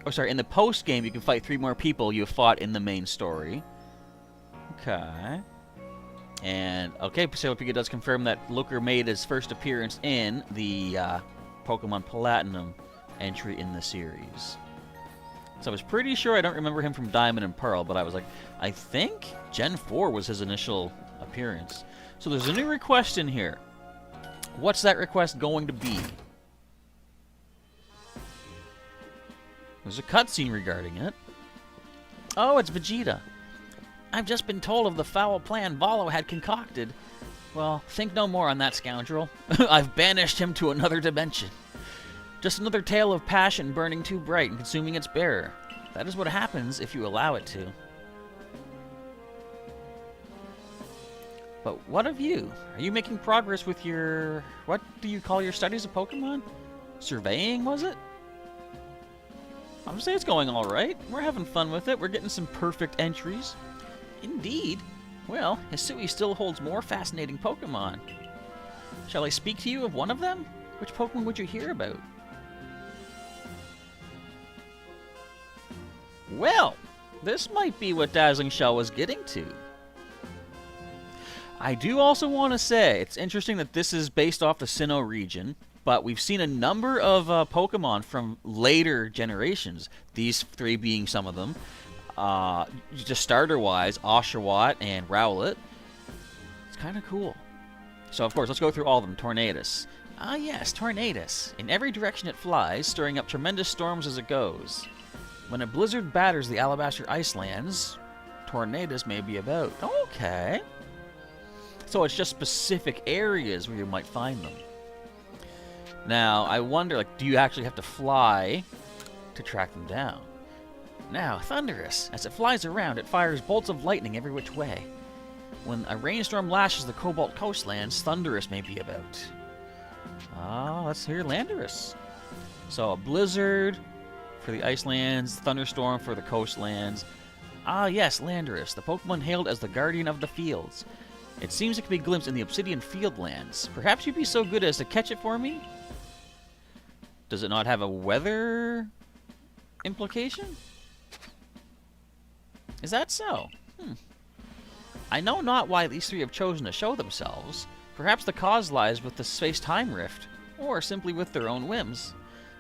Oh, sorry, in the post game, you can fight 3 more people you have fought in the main story. Okay. And, okay, Pika does confirm that Looker made his first appearance in the Pokemon Platinum entry in the series. So I was pretty sure I don't remember him from Diamond and Pearl, but I was like, I think Gen 4 was his initial appearance. So there's a new request in here. What's that request going to be? There's a cutscene regarding it. Oh, it's Vegeta. I've just been told of the foul plan Volo had concocted. Well, think no more on that scoundrel. I've banished him to another dimension. Just another tale of passion burning too bright and consuming its bearer. That is what happens if you allow it to. But what of you? Are you making progress with your... what do you call your studies of Pokemon? Surveying, was it? I'm gonna say it's going alright. We're having fun with it. We're getting some perfect entries. Indeed. Well, Hisui still holds more fascinating Pokemon. Shall I speak to you of one of them? Which Pokemon would you hear about? Well, this might be what Dazzling Shell was getting to. I do also want to say, it's interesting that this is based off the Sinnoh region, but we've seen a number of Pokemon from later generations, these 3 being some of them. Just starter-wise, Oshawott and Rowlet. It's kind of cool. So, of course, let's go through all of them. Tornadus. Ah, yes, Tornadus. In every direction it flies, stirring up tremendous storms as it goes. When a blizzard batters the Alabaster Icelands, Tornadus may be about. Okay. So it's just specific areas where you might find them. Now, I wonder, like, do you actually have to fly to track them down? Now, Thundurus. As it flies around, it fires bolts of lightning every which way. When a rainstorm lashes the Cobalt coastlands, Thundurus may be about. Ah, let's hear Landorus. So, a blizzard for the Icelands, thunderstorm for the coastlands. Ah, yes, Landorus, the Pokemon hailed as the guardian of the fields. It seems it can be glimpsed in the Obsidian Fieldlands. Perhaps you'd be so good as to catch it for me? Does it not have a weather implication? Is that so? I know not why these 3 have chosen to show themselves. Perhaps the cause lies with the space-time rift, or simply with their own whims.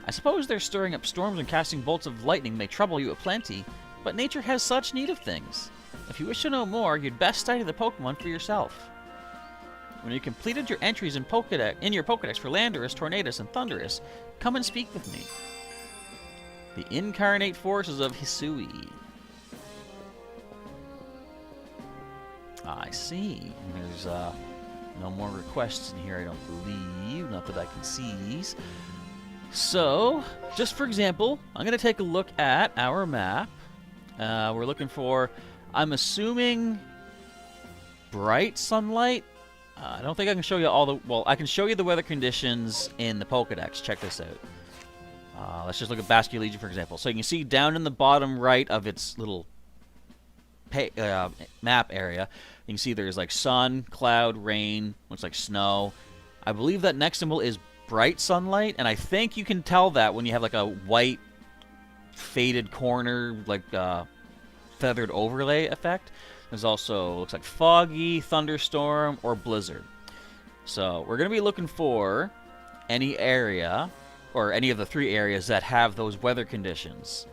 I suppose their stirring up storms and casting bolts of lightning may trouble you aplenty, but nature has such need of things. If you wish to know more, you'd best study the Pokemon for yourself. When you completed your entries in your Pokedex for Landorus, Tornadus, and Thundurus, come and speak with me. The incarnate forces of Hisui. I see. There's no more requests in here, I don't believe. Not that I can see. So, just for example, I'm going to take a look at our map. We're looking for, I'm assuming, bright sunlight. I don't think I can show you all the... well, I can show you the weather conditions in the Pokedex. Check this out. Let's just look at Basculete Legion, for example. So you can see down in the bottom right of its little map area, you can see there's like sun, cloud, rain, looks like snow. I believe that next symbol is bright sunlight, and I think you can tell that when you have like a white faded corner, like feathered overlay effect. There's also, looks like foggy, thunderstorm, or blizzard. So we're going to be looking for any area, or any of the 3 areas that have those weather conditions.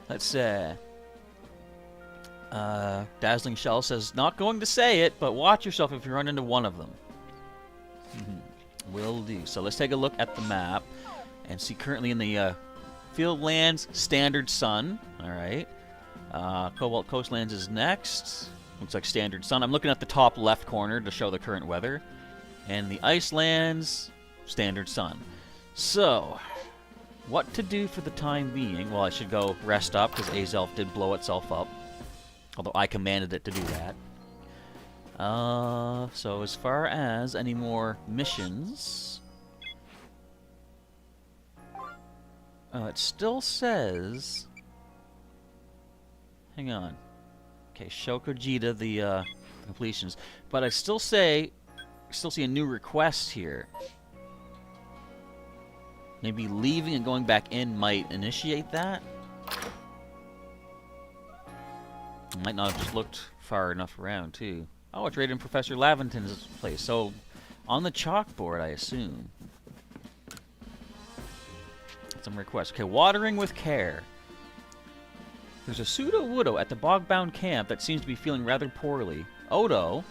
Let's say, Dazzling Shell says, not going to say it, but watch yourself if you run into one of them. Will do. So let's take a look at the map and see currently in the Fieldlands, standard sun. Alright. Cobalt Coastlands is next. Looks like standard sun. I'm looking at the top left corner to show the current weather. And the Icelands, standard sun. So, what to do for the time being? Well, I should go rest up because Azelf did blow itself up. Although I commanded it to do that. So as far as any more missions... it still says... Hang on. Okay, show Kojita the completions. But I still see a new request here. Maybe leaving and going back in might initiate that? I might not have just looked far enough around, too. Oh, it's right in Professor Laventon's place. So, on the chalkboard, I assume. Some requests. Okay, watering with care. There's a pseudo-Wudo at the bog-bound camp that seems to be feeling rather poorly. Odo?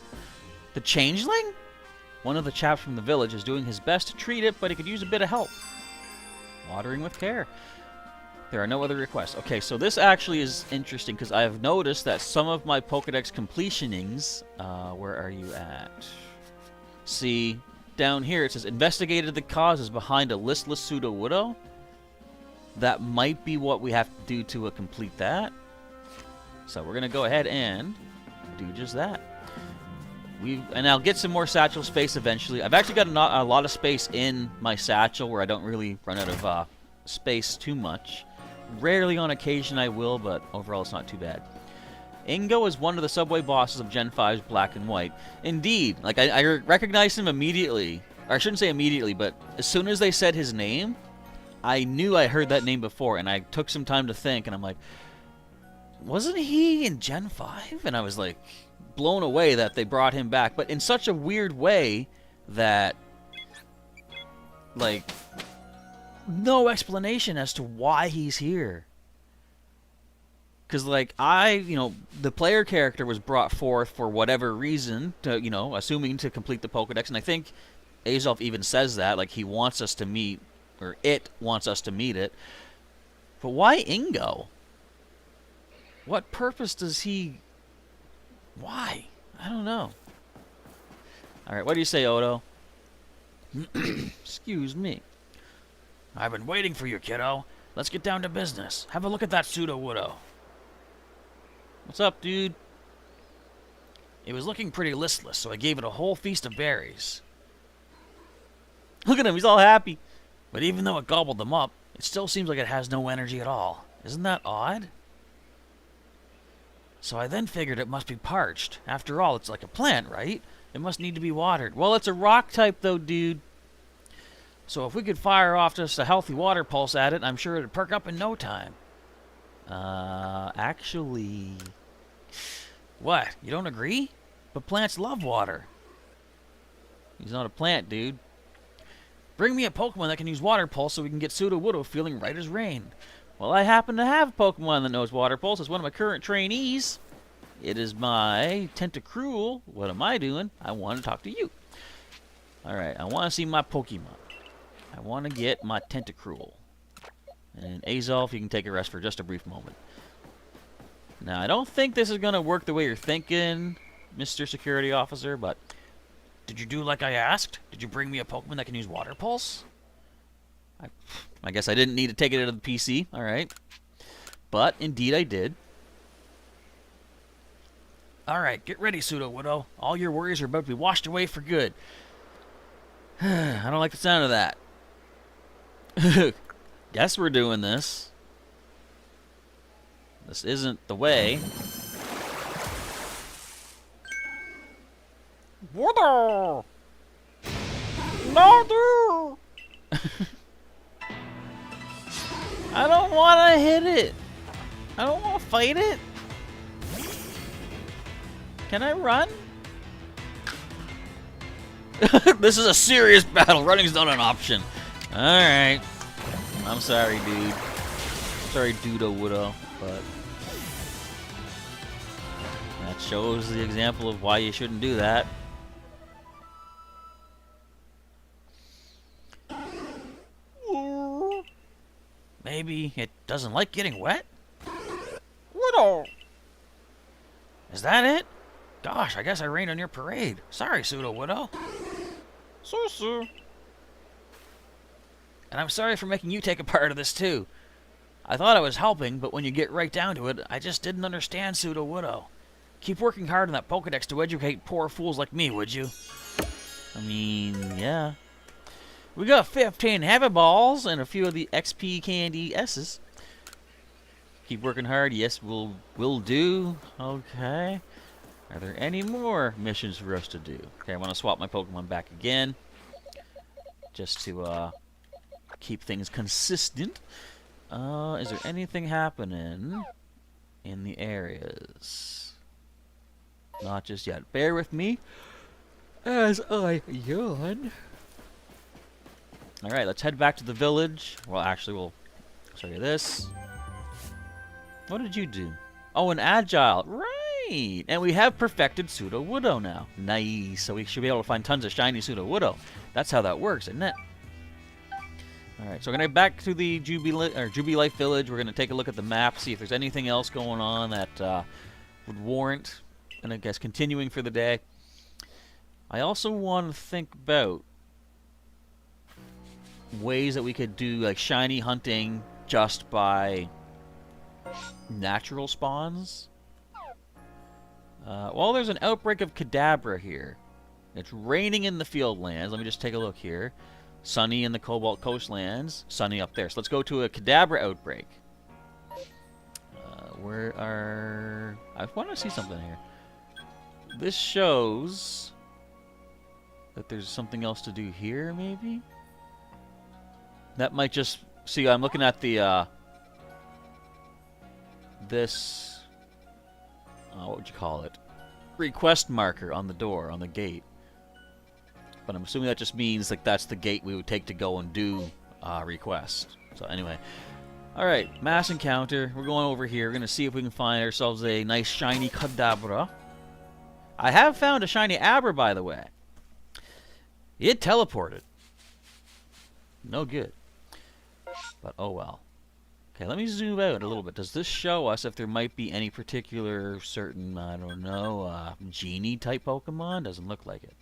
The changeling? One of the chaps from the village is doing his best to treat it, but he could use a bit of help. Watering with care. There are no other requests. Okay, so this actually is interesting because I have noticed that some of my Pokedex completionings... where are you at? See, down here it says, investigated the causes behind a listless pseudo-Wudo. That might be what we have to do to complete that. So we're going to go ahead and do just that. And I'll get some more satchel space eventually. I've actually got a lot of space in my satchel where I don't really run out of space too much. Rarely on occasion I will, but overall it's not too bad. Ingo is one of the subway bosses of Gen 5's Black and White. Indeed, like I recognized him immediately. Or I shouldn't say immediately, but as soon as they said his name, I knew I heard that name before, and I took some time to think, and I'm like, wasn't he in Gen 5? And I was like, blown away that they brought him back, but in such a weird way that, like, no explanation as to why he's here. Because, like, the player character was brought forth for whatever reason, to, assuming to complete the Pokedex, and I think Azelf even says that, like, he wants us to meet, or it wants us to meet it. But why Ingo? What purpose does he... Why? I don't know. Alright, what do you say, Odo? Excuse me. I've been waiting for you, kiddo. Let's get down to business. Have a look at that pseudo-Wudo. What's up, dude? It was looking pretty listless, so I gave it a whole feast of berries. Look at him, he's all happy. But even though it gobbled them up, it still seems like it has no energy at all. Isn't that odd? So I then figured it must be parched. After all, it's like a plant, right? It must need to be watered. Well, it's a rock type, though, dude. So if we could fire off just a healthy water pulse at it, I'm sure it'd perk up in no time. Actually... What? You don't agree? But plants love water. He's not a plant, dude. Bring me a Pokemon that can use Water Pulse so we can get Pseudo-Wudo feeling right as rain. Well, I happen to have a Pokemon that knows Water Pulse. It's one of my current trainees. It is my Tentacruel. What am I doing? I want to talk to you. Alright, I want to see my Pokemon. I want to get my Tentacruel. And Azelf, you can take a rest for just a brief moment. Now, I don't think this is going to work the way you're thinking, Mr. Security Officer, but... Did you do like I asked? Did you bring me a Pokemon that can use Water Pulse? I guess I didn't need to take it out of the PC. Alright. But, indeed I did. Alright, get ready, Pseudo-Wudo. All your worries are about to be washed away for good. I don't like the sound of that. Guess we're doing this. This isn't the way. Wudo! No, dude! I don't want to hit it. I don't want to fight it. Can I run? This is a serious battle. Running's not an option. Alright. I'm sorry, dude. Sorry, Dudo-Wudo, but... that shows the example of why you shouldn't do that. Maybe it doesn't like getting wet? Wudo! Is that it? Gosh, I guess I rained on your parade. Sorry, Pseudo-Widow. So. And I'm sorry for making you take a part of this, too. I thought I was helping, but when you get right down to it, I just didn't understand Pseudo-Widow. Keep working hard on that Pokedex to educate poor fools like me, would you? I mean, yeah. We got 15 heavy balls and a few of the XP candy S's. Keep working hard. Yes, we'll do. Okay. Are there any more missions for us to do? Okay, I want to swap my Pokemon back again. Just to keep things consistent. Is there anything happening in the areas? Not just yet. Bear with me as I yawn. Alright, let's head back to the village. Well, actually, we'll show you this. What did you do? Oh, an Agile. Right! And we have perfected Pseudo-Widow now. Nice. So we should be able to find tons of shiny Pseudo-Widow. That's how that works, isn't it? Alright, so we're going to go back to the Jubilife Village. We're going to take a look at the map, see if there's anything else going on that would warrant, and I guess, continuing for the day. I also want to think about ways that we could do like shiny hunting just by natural spawns. Well, there's an outbreak of Kadabra here. It's raining in the Fieldlands. Let me just take a look here. Sunny in the Cobalt Coastlands. Sunny up there. So let's go to a Kadabra outbreak. Where are... I want to see something here. This shows that there's something else to do here, maybe? That might just... See, I'm looking at the, this... what would you call it? Request marker on the door, on the gate. But I'm assuming that just means, like, that's the gate we would take to go and do request. So, anyway. Alright, mass encounter. We're going over here. We're going to see if we can find ourselves a nice shiny Kadabra. I have found a shiny Abra, by the way. It teleported. No good. But, oh well. Okay, let me zoom out a little bit. Does this show us if there might be any particular certain, I don't know, genie-type Pokemon? Doesn't look like it.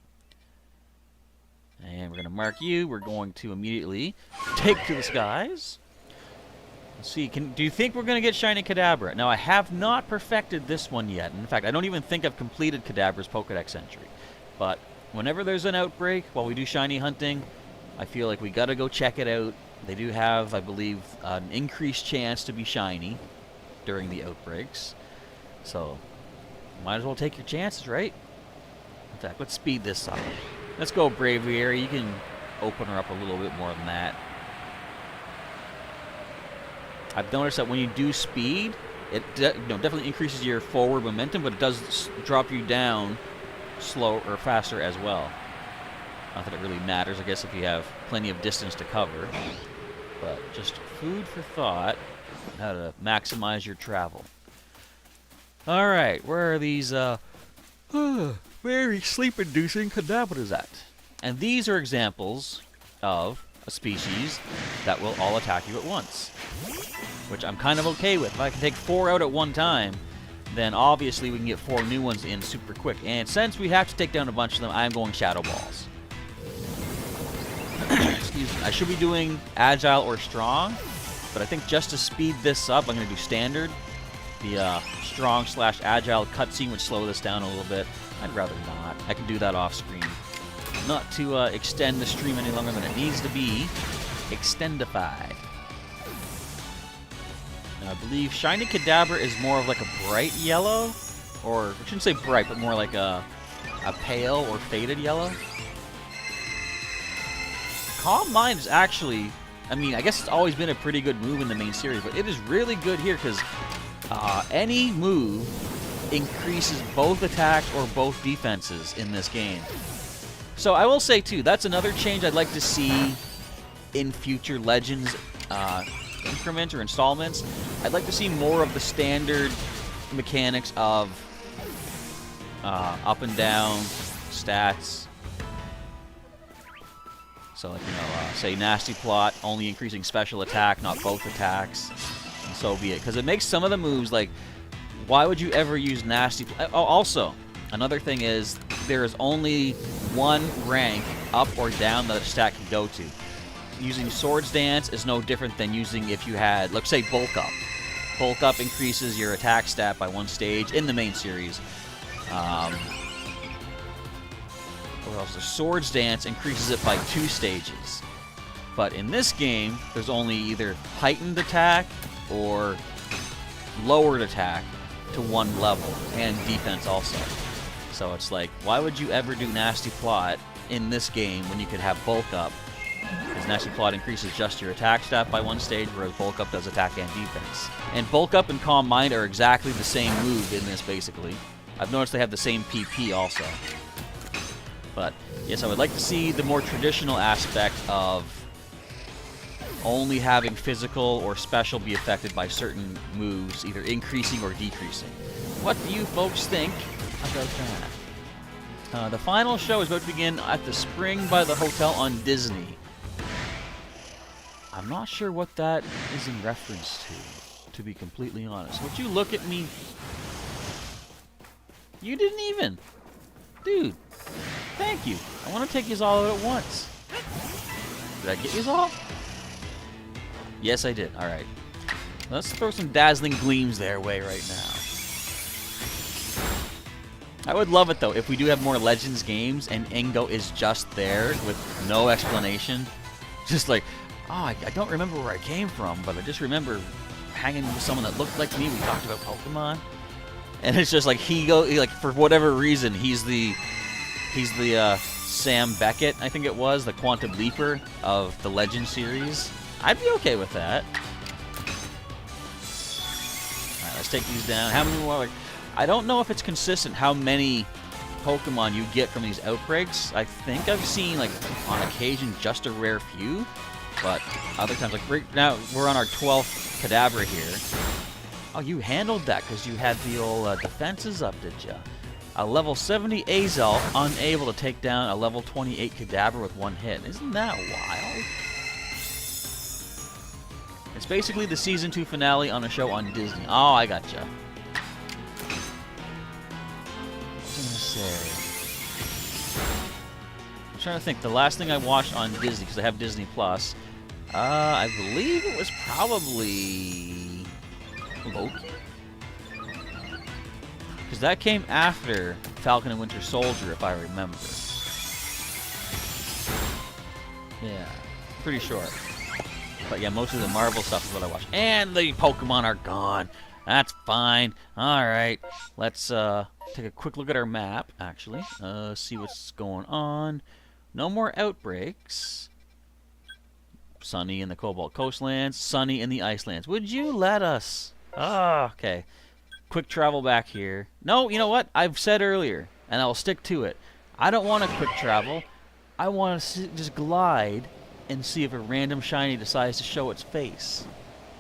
And we're going to mark you. We're going to immediately take to the skies. Let's see. Do you think we're going to get shiny Kadabra? Now, I have not perfected this one yet. In fact, I don't even think I've completed Kadabra's Pokedex entry. But whenever there's an outbreak, while we do shiny hunting, I feel like we got to go check it out. They do have, I believe, an increased chance to be shiny during the outbreaks. So, might as well take your chances, right? In fact, let's speed this up. Let's go Braviary. You can open her up a little bit more than that. I've noticed that when you do speed, it definitely increases your forward momentum, but it does drop you down slow or faster as well. Not that it really matters, I guess, if you have plenty of distance to cover. But just food for thought on how to maximize your travel. Alright, where are these very sleep-inducing Kadabras at? And these are examples of a species that will all attack you at once, which I'm kind of okay with. If I can take 4 out at one time, then obviously we can get 4 new ones in super quick. And since we have to take down a bunch of them, I'm going Shadow Balls. Excuse me. I should be doing Agile or Strong, but I think just to speed this up, I'm going to do Standard. The Strong/Agile cutscene would slow this down a little bit. I'd rather not. I can do that off screen. Not to extend the stream any longer than it needs to be extendified. Now, I believe Shiny Kadabra is more of like a bright yellow, or I shouldn't say bright, but more like a pale or faded yellow. Calm Mind is actually, I mean, I guess it's always been a pretty good move in the main series, but it is really good here because any move increases both attacks or both defenses in this game. So I will say, too, that's another change I'd like to see in future Legends increments or installments. I'd like to see more of the standard mechanics of up and down stats. So, like, you know, say Nasty Plot, only increasing special attack, not both attacks, and so be it. Because it makes some of the moves, like, Why would you ever use nasty? Oh, also, another thing is there is only one rank up or down that a stat can go to. Using Swords Dance is no different than using if you had, let's say, Bulk Up. Bulk Up increases your attack stat by 1 stage in the main series. What else? The Swords Dance increases it by 2 stages. But in this game, there's only either heightened attack or lowered attack to 1 level, and defense also. So it's like, why would you ever do Nasty Plot in this game when you could have Bulk Up? Because Nasty Plot increases just your attack stat by 1 stage, whereas Bulk Up does attack and defense. And Bulk Up and Calm Mind are exactly the same move in this, basically. I've noticed they have the same PP also. But, yes, I would like to see the more traditional aspect of only having physical or special be affected by certain moves, either increasing or decreasing. What do you folks think about that? The final show is about to begin at the Spring by the Hotel on Disney. I'm not sure what that is in reference to be completely honest. Would you look at me? You didn't even. Dude, thank you. I want to take yous all out at once. Did I get yous all? Yes, I did. Alright. Let's throw some dazzling gleams their way right now. I would love it, though, if we do have more Legends games and Ingo is just there with no explanation. Just like, oh, I don't remember where I came from, but I just remember hanging with someone that looked like me. We talked about Pokemon. And it's just like like for whatever reason, he's the Sam Beckett, I think it was, the Quantum Leaper of the Legend series. I'd be okay with that. Alright, let's take these down. How many more? I don't know if it's consistent how many Pokemon you get from these outbreaks. I think I've seen, like, on occasion, just a rare few. But other times, like right now, we're on our 12th Kadabra here. Oh, you handled that because you had the old defenses up, did ya? A level 70 Azel unable to take down a level 28 Kadabra with 1 hit. Isn't that wild? It's basically the Season 2 finale on a show on Disney. Oh, I gotcha. What was I going to say? I'm trying to think. The last thing I watched on Disney, because I have Disney Plus, I believe it was probably Loki? Because that came after Falcon and Winter Soldier, if I remember. Yeah, pretty sure. But yeah, most of the Marvel stuff is what I watch. And the Pokemon are gone. That's fine. Alright, let's take a quick look at our map, actually. See what's going on. No more outbreaks. Sunny in the Cobalt Coastlands. Sunny in the Icelands. Would you let us? Ah, okay. Quick travel back here. No, you know what? I've said earlier, and I'll stick to it. I don't want a quick travel. I want to just glide and see if a random shiny decides to show its face.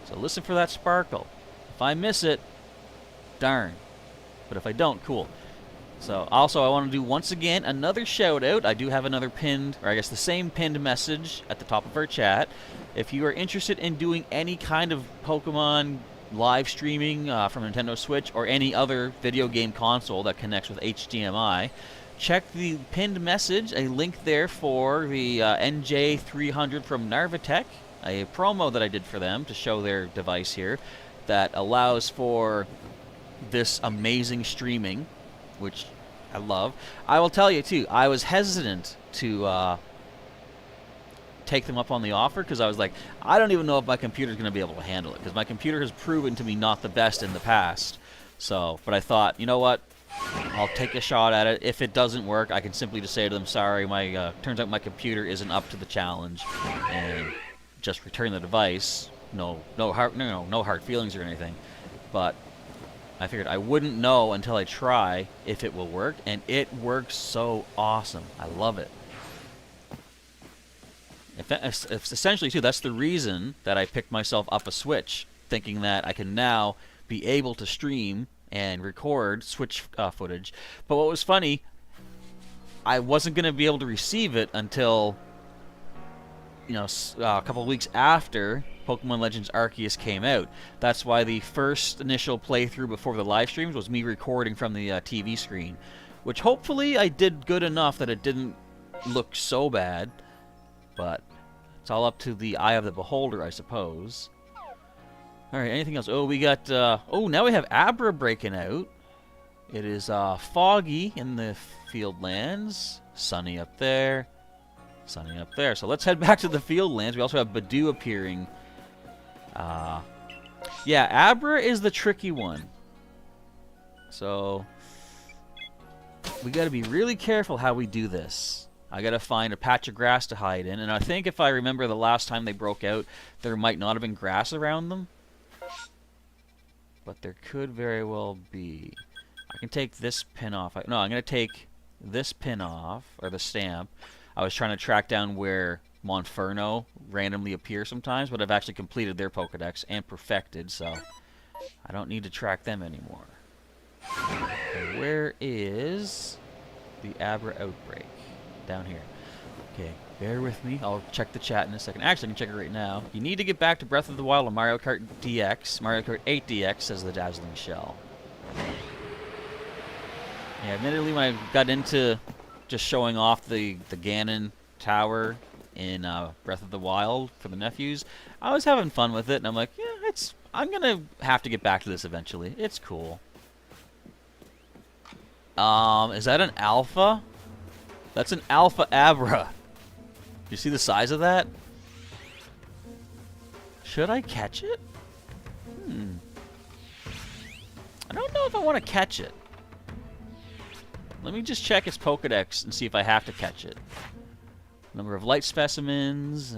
So listen for that sparkle. If I miss it, darn. But if I don't, cool. So also I want to do once again another shout out. I do have another pinned, or I guess the same pinned message at the top of our chat. If you are interested in doing any kind of Pokemon live streaming from Nintendo Switch or any other video game console that connects with HDMI, check the pinned message, a link there for the NJ300 from Narvatech, a promo that I did for them to show their device here that allows for this amazing streaming, which I love. I will tell you, too, I was hesitant to take them up on the offer because I was like, I don't even know if my computer's going to be able to handle it because my computer has proven to be not the best in the past. So, but I thought, you know what? I'll take a shot at it. If it doesn't work, I can simply just say to them, sorry, my turns out my computer isn't up to the challenge, and just return the device. No hard feelings or anything. But I figured I wouldn't know until I try if it will work, and it works so awesome. I love it. If essentially, too, that's the reason that I picked myself up a Switch, thinking that I can now be able to stream and record Switch footage. But what was funny, I wasn't going to be able to receive it until, you know, a couple of weeks after Pokemon Legends Arceus came out. That's why the first initial playthrough before the live streams was me recording from the TV screen, which hopefully I did good enough that it didn't look so bad, but it's all up to the eye of the beholder, I suppose. Alright, anything else? Oh, we got, oh, now we have Abra breaking out. It is, foggy in the field lands. Sunny up there. Sunny up there. So let's head back to the field lands. We also have Badoo appearing. Yeah, Abra is the tricky one. So we gotta be really careful how we do this. I gotta find a patch of grass to hide in, and I think if I remember the last time they broke out, there might not have been grass around them. But there could very well be. I can take this pin off. No, I'm going to take this pin off, or the stamp. I was trying to track down where Monferno randomly appears sometimes, but I've actually completed their Pokedex and perfected, so I don't need to track them anymore. Okay, where is the Abra outbreak? Down here. Okay, bear with me. I'll check the chat in a second. Actually, I can check it right now. You need to get back to Breath of the Wild on Mario Kart DX. Mario Kart 8 DX, says the Dazzling Shell. Yeah, admittedly, when I got into just showing off the Ganon Tower in Breath of the Wild for the nephews, I was having fun with it, and I'm like, yeah, I'm gonna have to get back to this eventually. It's cool. Is that an alpha? That's an alpha Abra. Do you see the size of that? Should I catch it? I don't know if I want to catch it. Let me just check its Pokedex and see if I have to catch it. Number of light specimens.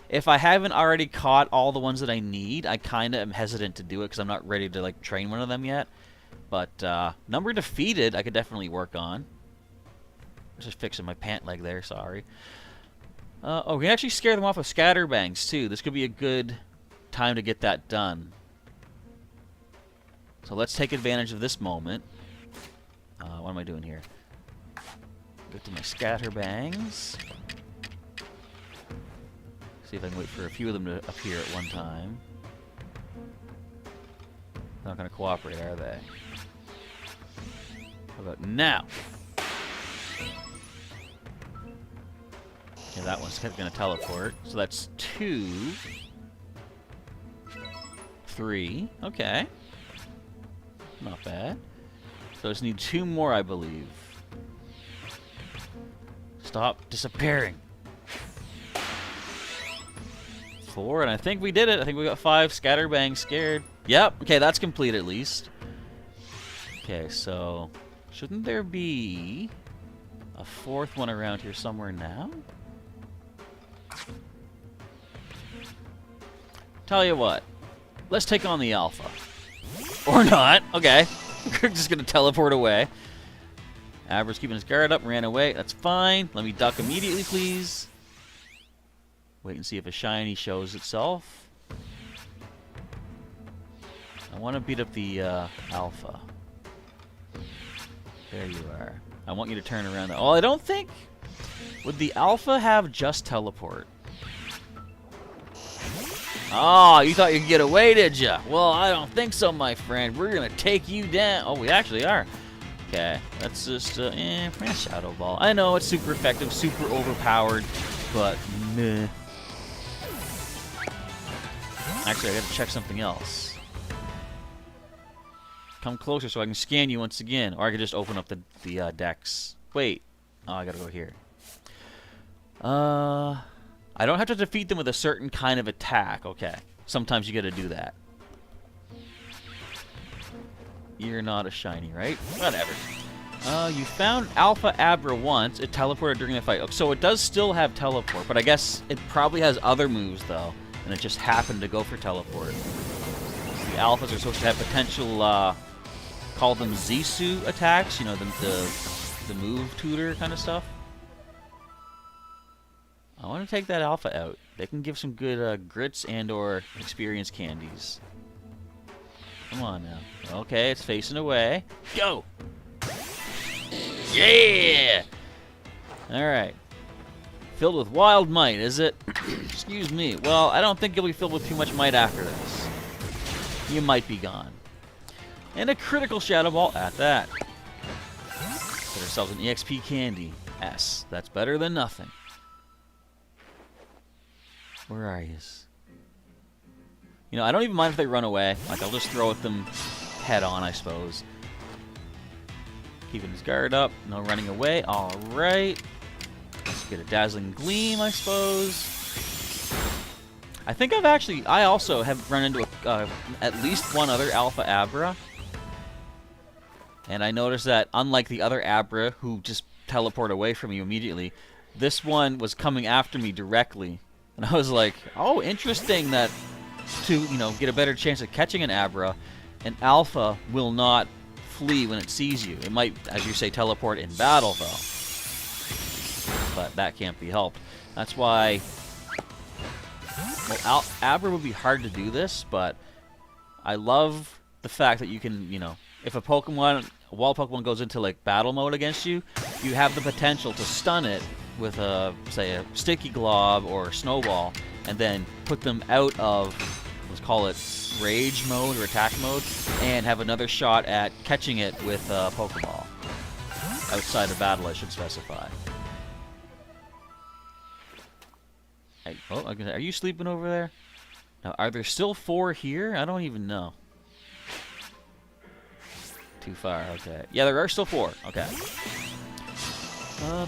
If I haven't already caught all the ones that I need, I kind of am hesitant to do it because I'm not ready to like train one of them yet. But number defeated, I could definitely work on. Just fixing my pant leg there, sorry. Oh, we can actually scare them off with scatterbangs too. This could be a good time to get that done. So let's take advantage of this moment. What am I doing here? Get to my scatterbangs. See if I can wait for a few of them to appear at one time. They're not going to cooperate, are they? How about now? Okay, that one's going to teleport. So that's 2. 3. Okay. Not bad. So I just need 2 more, I believe. Stop disappearing. 4, and I think we did it. I think we got 5 scatterbangs scared. Yep. Okay, that's complete at least. Okay, so shouldn't there be a 4th one around here somewhere now? Tell you what. Let's take on the Alpha. Or not. Okay. We're just going to teleport away. Abra's keeping his guard up and ran away. That's fine. Let me duck immediately, please. Wait and see if a shiny shows itself. I want to beat up the Alpha. There you are. I want you to turn around. Oh, I don't think... Would the Alpha have just teleport? Oh, you thought you could get away, did ya? Well, I don't think so, my friend. We're going to take you down. Oh, we actually are. Okay, that's just, Shadow Ball. I know, it's super effective, super overpowered, but meh. Actually, I gotta check something else. Come closer so I can scan you once again, or I could just open up the decks. Wait. Oh, I gotta go here. I don't have to defeat them with a certain kind of attack. Okay. Sometimes you gotta do that. You're not a shiny, right? Whatever. You found Alpha Abra once. It teleported during the fight. So it does still have teleport, but I guess it probably has other moves, though. And it just happened to go for teleport. The Alphas are supposed to have potential, call them Zisu attacks. You know, the move tutor kind of stuff. I want to take that Alpha out. They can give some good grits and or experience candies. Come on now. Okay, it's facing away. Go! Yeah! Alright. Filled with wild might, is it? Just Excuse me. Well, I don't think you'll be filled with too much might after this. You might be gone. And a critical Shadow Ball at that. Get ourselves an EXP candy. S. That's better than nothing. Where are you? You know, I don't even mind if they run away. Like, I'll just throw at them head on, I suppose. Keeping his guard up. No running away. Alright. Let's get a Dazzling Gleam, I suppose. I think I also have run into at least one other Alpha Abra. And I noticed that, unlike the other Abra, who just teleport away from you immediately, this one was coming after me directly. And I was like, oh, interesting that to, you know, get a better chance of catching an Abra, an Alpha will not flee when it sees you. It might, as you say, teleport in battle, though. But that can't be helped. That's why... Well, Abra would be hard to do this, but I love the fact that you can, you know, if a wild Pokemon goes into, like, battle mode against you, you have the potential to stun it with say a Sticky Glob or Snowball, and then put them out of, let's call it Rage mode or Attack mode, and have another shot at catching it with a Pokeball. Outside of battle, I should specify. Are you sleeping over there? Now, are there still 4 here? I don't even know. Too far, okay. Yeah, there are still 4, okay.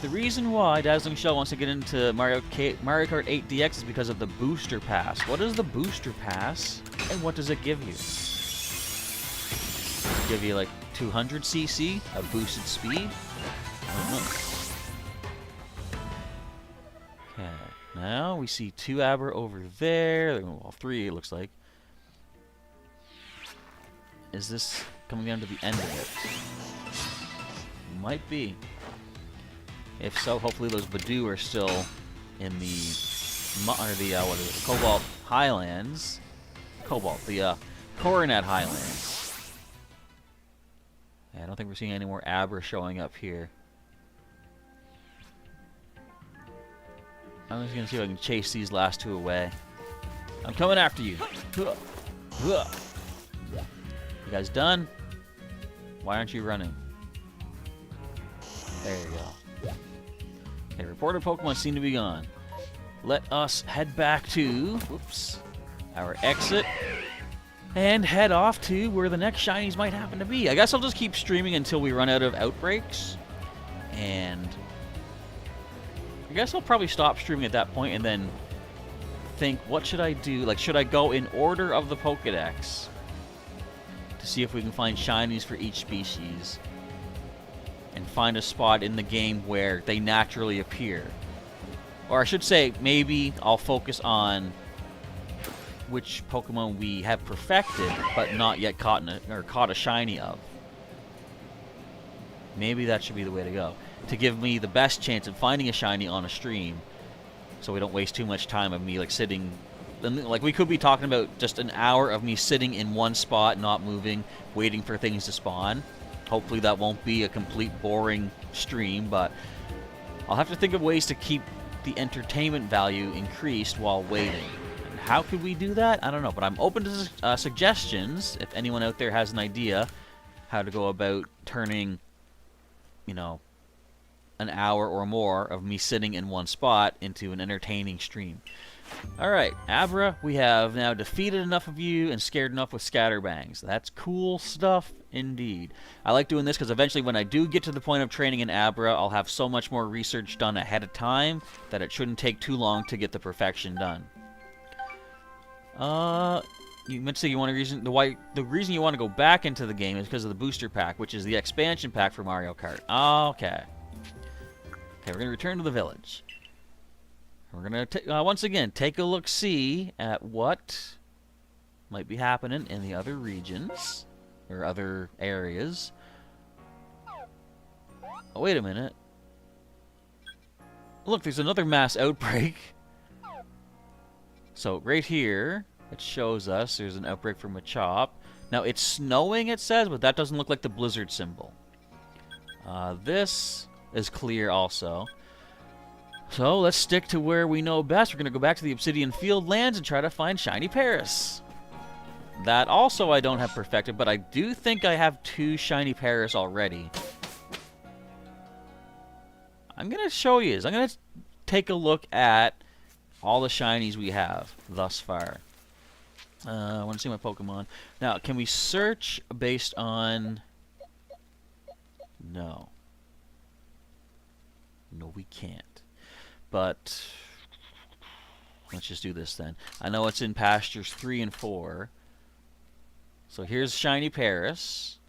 The reason why Dazzling Shell wants to get into Mario Kart 8 DX is because of the Booster Pass. What is the Booster Pass, and what does it give you? Does it give you, like, 200 CC? A boosted speed? I don't know. Okay. Now we see 2 Abra over there. Well, 3 it looks like. Is this coming down to the end of it? Might be. If so, hopefully those Badoo are still in the Cobalt Highlands. The Coronet Highlands. Yeah, I don't think we're seeing any more Abra showing up here. I'm just gonna see if I can chase these last 2 away. I'm coming after you. You guys done? Why aren't you running? There you go. Okay, reported Pokemon seem to be gone. Let us head back to, our exit, and head off to where the next shinies might happen to be. I guess I'll just keep streaming until we run out of outbreaks, and I guess I'll probably stop streaming at that point and then think, what should I do? Like, should I go in order of the Pokedex to see if we can find shinies for each species and find a spot in the game where they naturally appear? Or I should say, maybe I'll focus on which Pokemon we have perfected but not yet caught a shiny of. Maybe that should be the way to go, to give me the best chance of finding a shiny on a stream, so we don't waste too much time of me like sitting. Like, we could be talking about just an hour of me sitting in one spot, not moving, waiting for things to spawn. Hopefully that won't be a complete boring stream, but I'll have to think of ways to keep the entertainment value increased while waiting. And how could we do that? I don't know, but I'm open to suggestions if anyone out there has an idea how to go about turning, you know, an hour or more of me sitting in one spot into an entertaining stream. Alright, Abra, we have now defeated enough of you and scared enough with Scatterbangs. That's cool stuff indeed. I like doing this because eventually when I do get to the point of training in Abra, I'll have so much more research done ahead of time that it shouldn't take too long to get the perfection done. You meant to say the reason you want to go back into the game is because of the booster pack, which is the expansion pack for Mario Kart. Okay. Okay, we're going to return to the village. We're going to, once again, take a look-see at what might be happening in the other regions, or other areas. Oh, wait a minute. Look, there's another mass outbreak. So, right here, it shows us there's an outbreak from Machop. Now, it's snowing, it says, but that doesn't look like the blizzard symbol. This is clear also. So let's stick to where we know best. We're going to go back to the Obsidian Field Lands and try to find Shiny Paris. That also I don't have perfected, but I do think I have 2 Shiny Paris already. I'm going to show you this. I'm going to take a look at all the shinies we have thus far. I want to see my Pokemon. Now, can we search based on... No. No, we can't. But let's just do this then. I know it's in pastures 3 and 4. So here's Shiny Paris.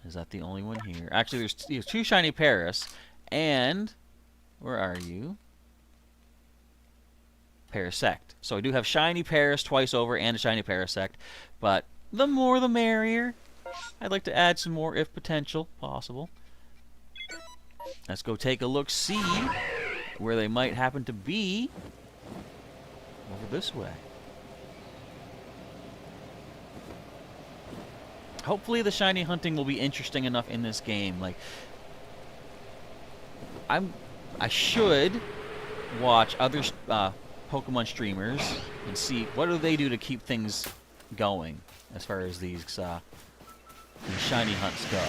Is that the only one here? Actually, there's 2 Shiny Paris. And where are you? Parasect. So I do have Shiny Paris twice over and a Shiny Parasect. But the more the merrier. I'd like to add some more if potential possible. Let's go take a look, see where they might happen to be over this way. Hopefully the shiny hunting will be interesting enough in this game. Like, I should watch other Pokemon streamers and see what do they do to keep things going as far as these shiny hunts go.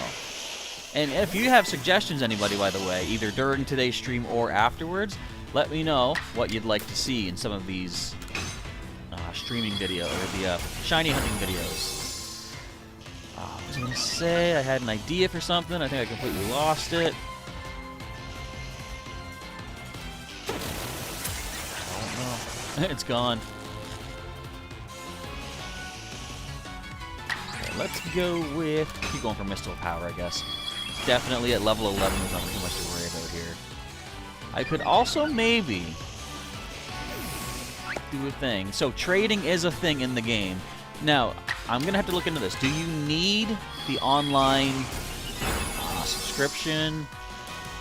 And if you have suggestions, anybody, by the way, either during today's stream or afterwards, let me know what you'd like to see in some of these streaming videos, or the shiny hunting videos. I was going to say I had an idea for something. I think I completely lost it. I don't know. It's gone. Okay, let's go with... keep going for Mystical Power, I guess. Definitely at level 11, there's nothing too much to worry about here. I could also maybe do a thing. So trading is a thing in the game. Now, I'm going to have to look into this. Do you need the online subscription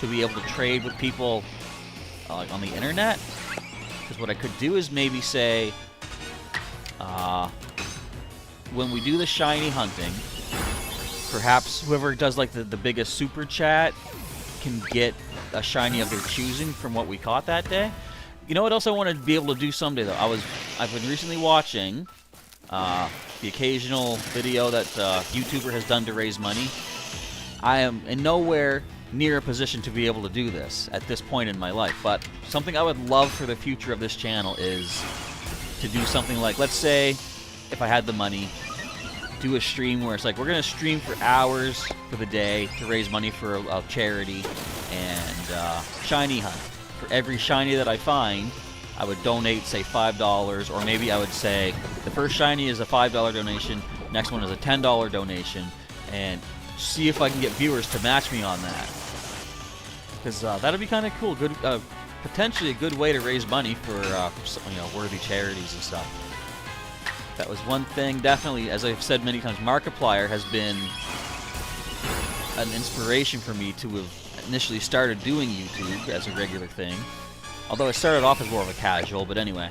to be able to trade with people like on the internet? Because what I could do is maybe say, when we do the shiny hunting, perhaps whoever does like the biggest super chat can get a shiny of their choosing from what we caught that day. You know what else I want to be able to do someday though? I've been recently watching the occasional video that YouTuber has done to raise money. I am in nowhere near a position to be able to do this at this point in my life, but something I would love for the future of this channel is to do something like, let's say, if I had the money, do a stream where it's like, we're going to stream for hours for the day to raise money for a charity and shiny hunt. For every shiny that I find, I would donate, say, $5, or maybe I would say the first shiny is a $5 donation, next one is a $10 donation, and see if I can get viewers to match me on that. Because that'd be kind of cool. Good, potentially a good way to raise money for worthy charities and stuff. That was one thing, definitely, as I've said many times, Markiplier has been an inspiration for me to have initially started doing YouTube as a regular thing. Although it started off as more of a casual, but anyway.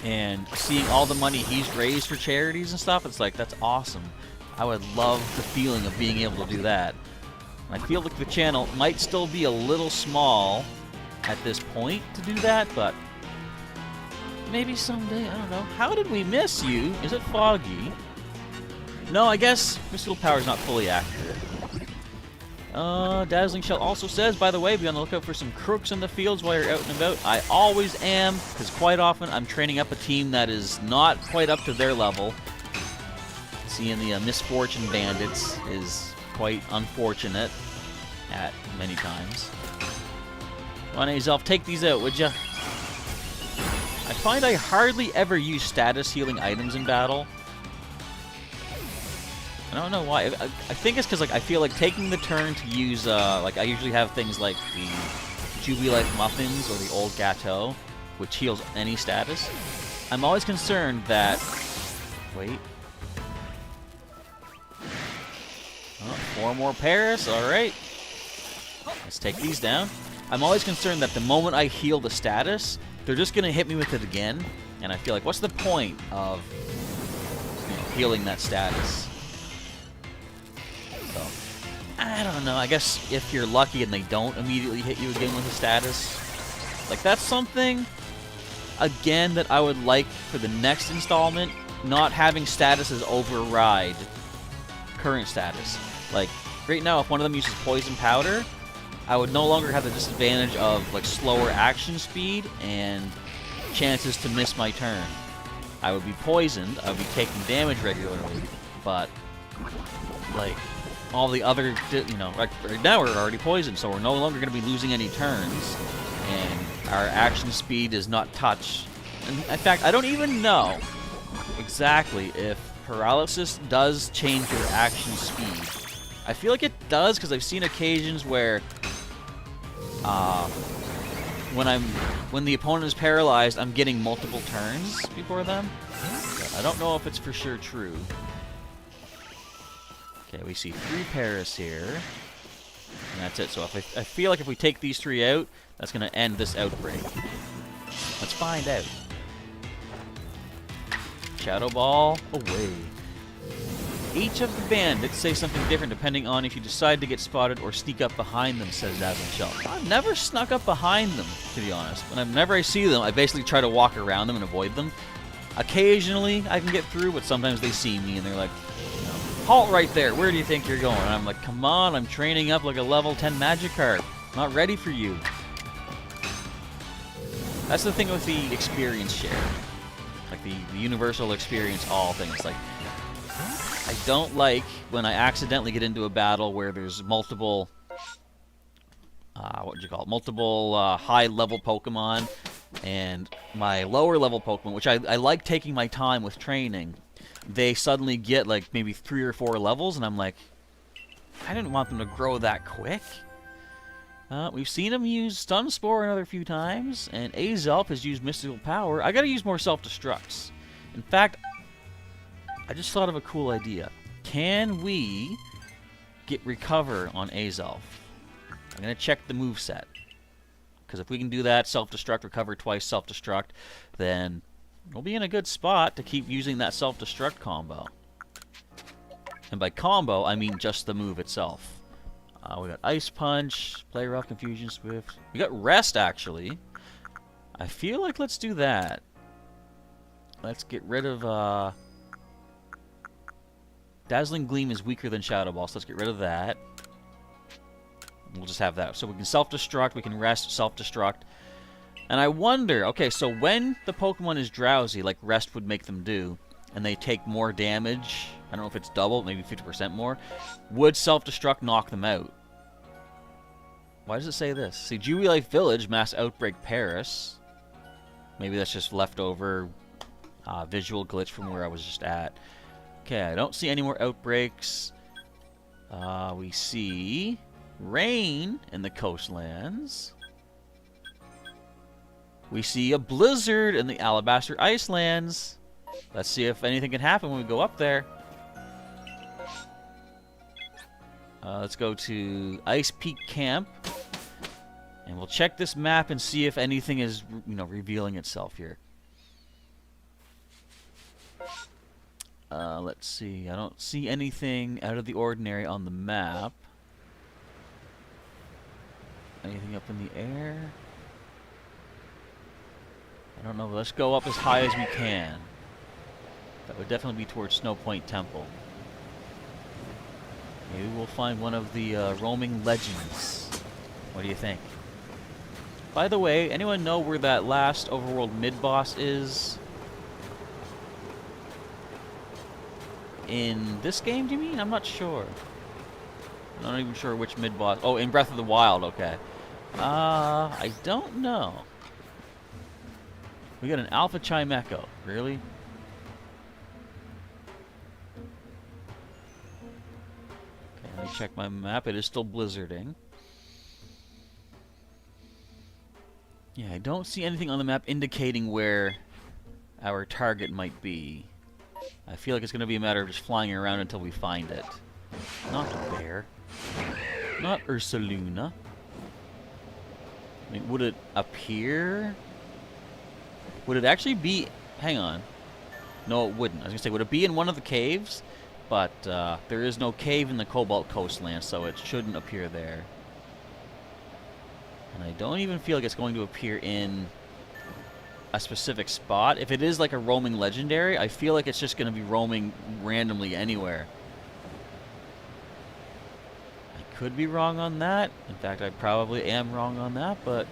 And seeing all the money he's raised for charities and stuff, it's like, that's awesome. I would love the feeling of being able to do that. And I feel like the channel might still be a little small at this point to do that, but maybe someday, I don't know. How did we miss you? Is it foggy? No, I guess Mystical Power is not fully accurate. Dazzling Shell also says, by the way, be on the lookout for some crooks in the fields while you're out and about. I always am, because quite often I'm training up a team that is not quite up to their level. Seeing the Misfortune Bandits is quite unfortunate at many times. Come on, Azelf, take these out, would ya? I find I hardly ever use status healing items in battle. I don't know why. I think it's because like I feel like taking the turn to use like I usually have things like the Jubilife Muffins or the Old Gateau, which heals any status. I'm always concerned that wait. Oh, 4 more Paris. All right. Let's take these down. I'm always concerned that the moment I heal the status, they're just gonna hit me with it again, and I feel like, what's the point of healing that status? So, I don't know. I guess if you're lucky and they don't immediately hit you again with a status, Like, that's something, again, that I would like for the next installment, not having statuses override current status. Like, right now, if one of them uses Poison Powder, I would no longer have the disadvantage of, like, slower action speed and chances to miss my turn. I would be poisoned, I would be taking damage regularly, but, like, all the other, you know, right now we're already poisoned, so we're no longer going to be losing any turns, and our action speed is not touched. And in fact, I don't even know exactly if paralysis does change your action speed. I feel like it does, because I've seen occasions where when the opponent is paralyzed, I'm getting multiple turns before them. I don't know if it's for sure true. Okay, we see 3 Paras here. And that's it. So if I feel like if we take these 3 out, that's going to end this outbreak. Let's find out. Shadow Ball away. Each of the bandits say something different depending on if you decide to get spotted or sneak up behind them, says Dazzling Shell. I've never snuck up behind them, to be honest. Whenever I see them, I basically try to walk around them and avoid them. Occasionally, I can get through, but sometimes they see me and they're like, you know, halt right there, where do you think you're going? And I'm like, come on, I'm training up like a level 10 Magikarp. Not ready for you. That's the thing with the experience share. Like the universal experience all things. Like, I don't like when I accidentally get into a battle where there's multiple, multiple high-level Pokemon, and my lower-level Pokemon, which I like taking my time with training, they suddenly get like maybe 3 or 4 levels, and I'm like, I didn't want them to grow that quick. We've seen him use Stun Spore another few times, and Azelf has used Mystical Power. I gotta use more Self-Destructs. In fact, I just thought of a cool idea. Can we get Recover on Azelf? I'm going to check the moveset. Because if we can do that, Self-Destruct, Recover twice, Self-Destruct, then we'll be in a good spot to keep using that Self-Destruct combo. And by combo, I mean just the move itself. We got Ice Punch, Play Rough, Confusion, Swift. We got Rest, actually. I feel like let's do that. Let's get rid of... Dazzling Gleam is weaker than Shadow Ball, so let's get rid of that. We'll just have that. So we can Self-Destruct, we can Rest, Self-Destruct. And I wonder, okay, so when the Pokemon is drowsy, like Rest would make them do, and they take more damage, I don't know if it's double, maybe 50% more, would Self-Destruct knock them out? Why does it say this? See, Jubilee Life Village, Mass Outbreak Paris. Maybe that's just leftover visual glitch from where I was just at. Okay, I don't see any more outbreaks. We see rain in the coastlands. We see a blizzard in the Alabaster Icelands. Let's see if anything can happen when we go up there. Let's go to Ice Peak Camp. And we'll check this map and see if anything is, you know, revealing itself here. Let's see. I don't see anything out of the ordinary on the map. Anything up in the air? I don't know. Let's go up as high as we can. That would definitely be towards Snow Point Temple. Maybe we'll find one of the roaming legends. What do you think? By the way, anyone know where that last overworld mid-boss is? In this game, do you mean? I'm not sure. I'm not even sure which mid-boss. Oh, in Breath of the Wild, okay. I don't know. We got an Alpha Chimecho. Really? Okay, let me check my map. It is still blizzarding. Yeah, I don't see anything on the map indicating where our target might be. I feel like it's going to be a matter of just flying around until we find it. Not there. Not Ursaluna. I mean, would it appear? Would it actually be... Hang on. No, it wouldn't. I was going to say, would it be in one of the caves? But there is no cave in the Cobalt Coastland, so it shouldn't appear there. And I don't even feel like it's going to appear in a specific spot. If it is like a roaming legendary, I feel like it's just going to be roaming randomly anywhere. I could be wrong on that. In fact, I probably am wrong on that, but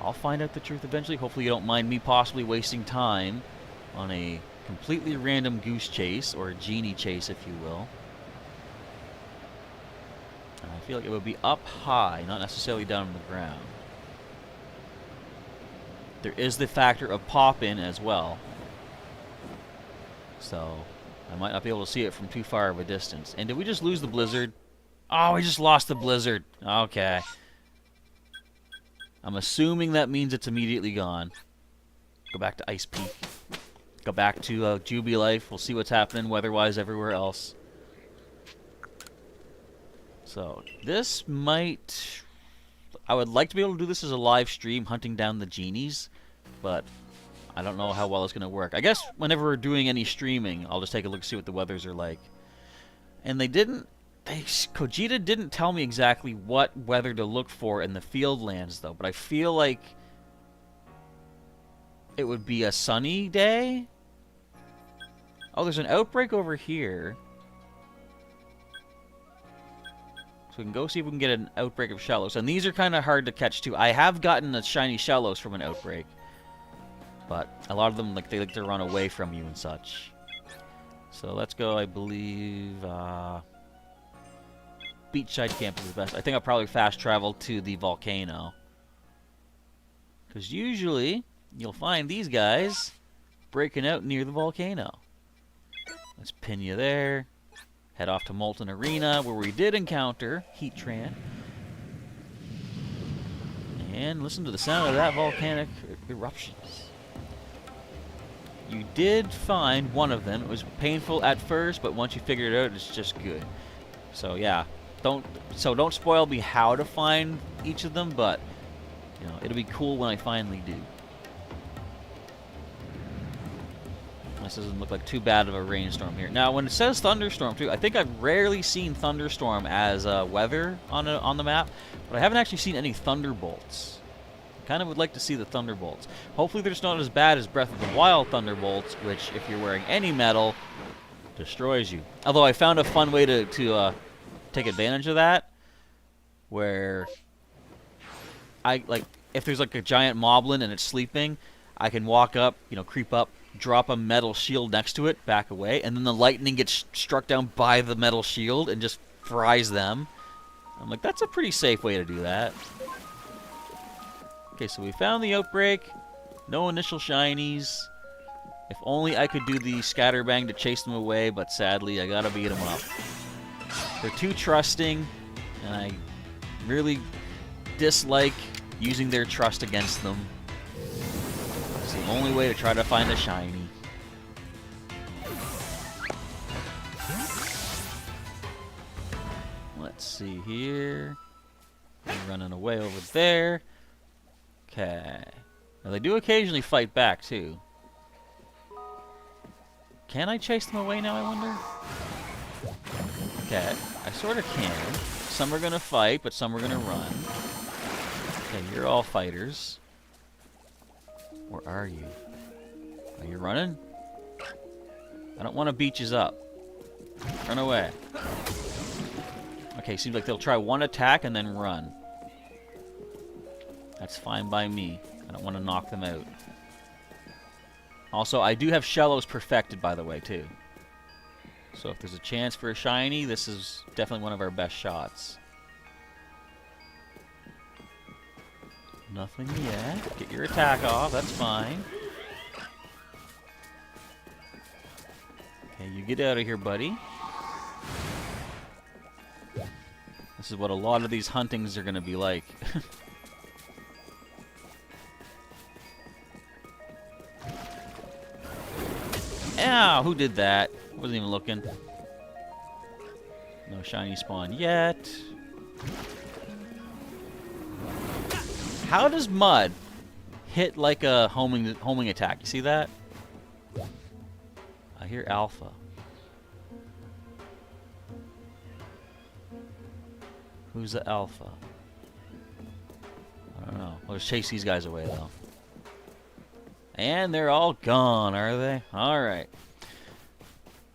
I'll find out the truth eventually. Hopefully you don't mind me possibly wasting time on a completely random goose chase, or a genie chase, if you will. And I feel like it would be up high, not necessarily down on the ground. There is the factor of pop-in as well. So, I might not be able to see it from too far of a distance. And did we just lose the blizzard? Oh, we just lost the blizzard. Okay. I'm assuming that means it's immediately gone. Go back to Ice Peak. Go back to Jubilife. We'll see what's happening weather-wise everywhere else. So, this might... I would like to be able to do this as a live stream, hunting down the genies, but I don't know how well it's going to work. I guess whenever we're doing any streaming, I'll just take a look and see what the weathers are like. And Kojita didn't tell me exactly what weather to look for in the field lands, though, but I feel like it would be a sunny day. Oh, there's an outbreak over here. So we can go see if we can get an outbreak of shallows. And these are kind of hard to catch, too. I have gotten a shiny shallows from an outbreak. But a lot of them, they like to run away from you and such. So let's go, I believe... Beachside camp is the best. I think I'll probably fast travel to the volcano. Because usually, you'll find these guys breaking out near the volcano. Let's pin you there. Head off to Molten Arena, where we did encounter Heatran. And listen to the sound of that volcanic eruptions. You did find one of them. It was painful at first, but once you figured it out, it's just good. So yeah, don't spoil me how to find each of them, but you know, it'll be cool when I finally do. This doesn't look like too bad of a rainstorm here. Now, when it says thunderstorm, too, I think I've rarely seen thunderstorm as weather on the map, but I haven't actually seen any thunderbolts. I kind of would like to see the thunderbolts. Hopefully they're just not as bad as Breath of the Wild thunderbolts, which, if you're wearing any metal, destroys you. Although I found a fun way to take advantage of that, where if there's like a giant moblin and it's sleeping, I can walk up, creep up, drop a metal shield next to it, back away, and then the lightning gets struck down by the metal shield and just fries them. I'm like, that's a pretty safe way to do that. Okay, so we found the outbreak. No initial shinies. If only I could do the scatterbang to chase them away, but sadly, I gotta beat them up. They're too trusting, and I really dislike using their trust against them. It's the only way to try to find a shiny. Let's see here. I'm running away over there. Okay. Now they do occasionally fight back too. Can I chase them away now, I wonder? Okay, I sort of can. Some are gonna fight, but some are gonna run. Okay, you're all fighters. Or are you? Are you running? I don't want to beat yous up. Run away. Okay, seems like they'll try one attack and then run. That's fine by me. I don't want to knock them out. Also, I do have Shellos perfected, by the way, too. So if there's a chance for a shiny, this is definitely one of our best shots. Nothing yet. Get your attack off, that's fine. Okay, you get out of here, buddy. This is what a lot of these huntings are going to be like. Ow, who did that? Wasn't even looking. No shiny spawn yet. How does mud hit like a homing attack? You see that? I hear alpha. Who's the alpha? We'll just chase these guys away, though. And they're all gone, are they? Alright.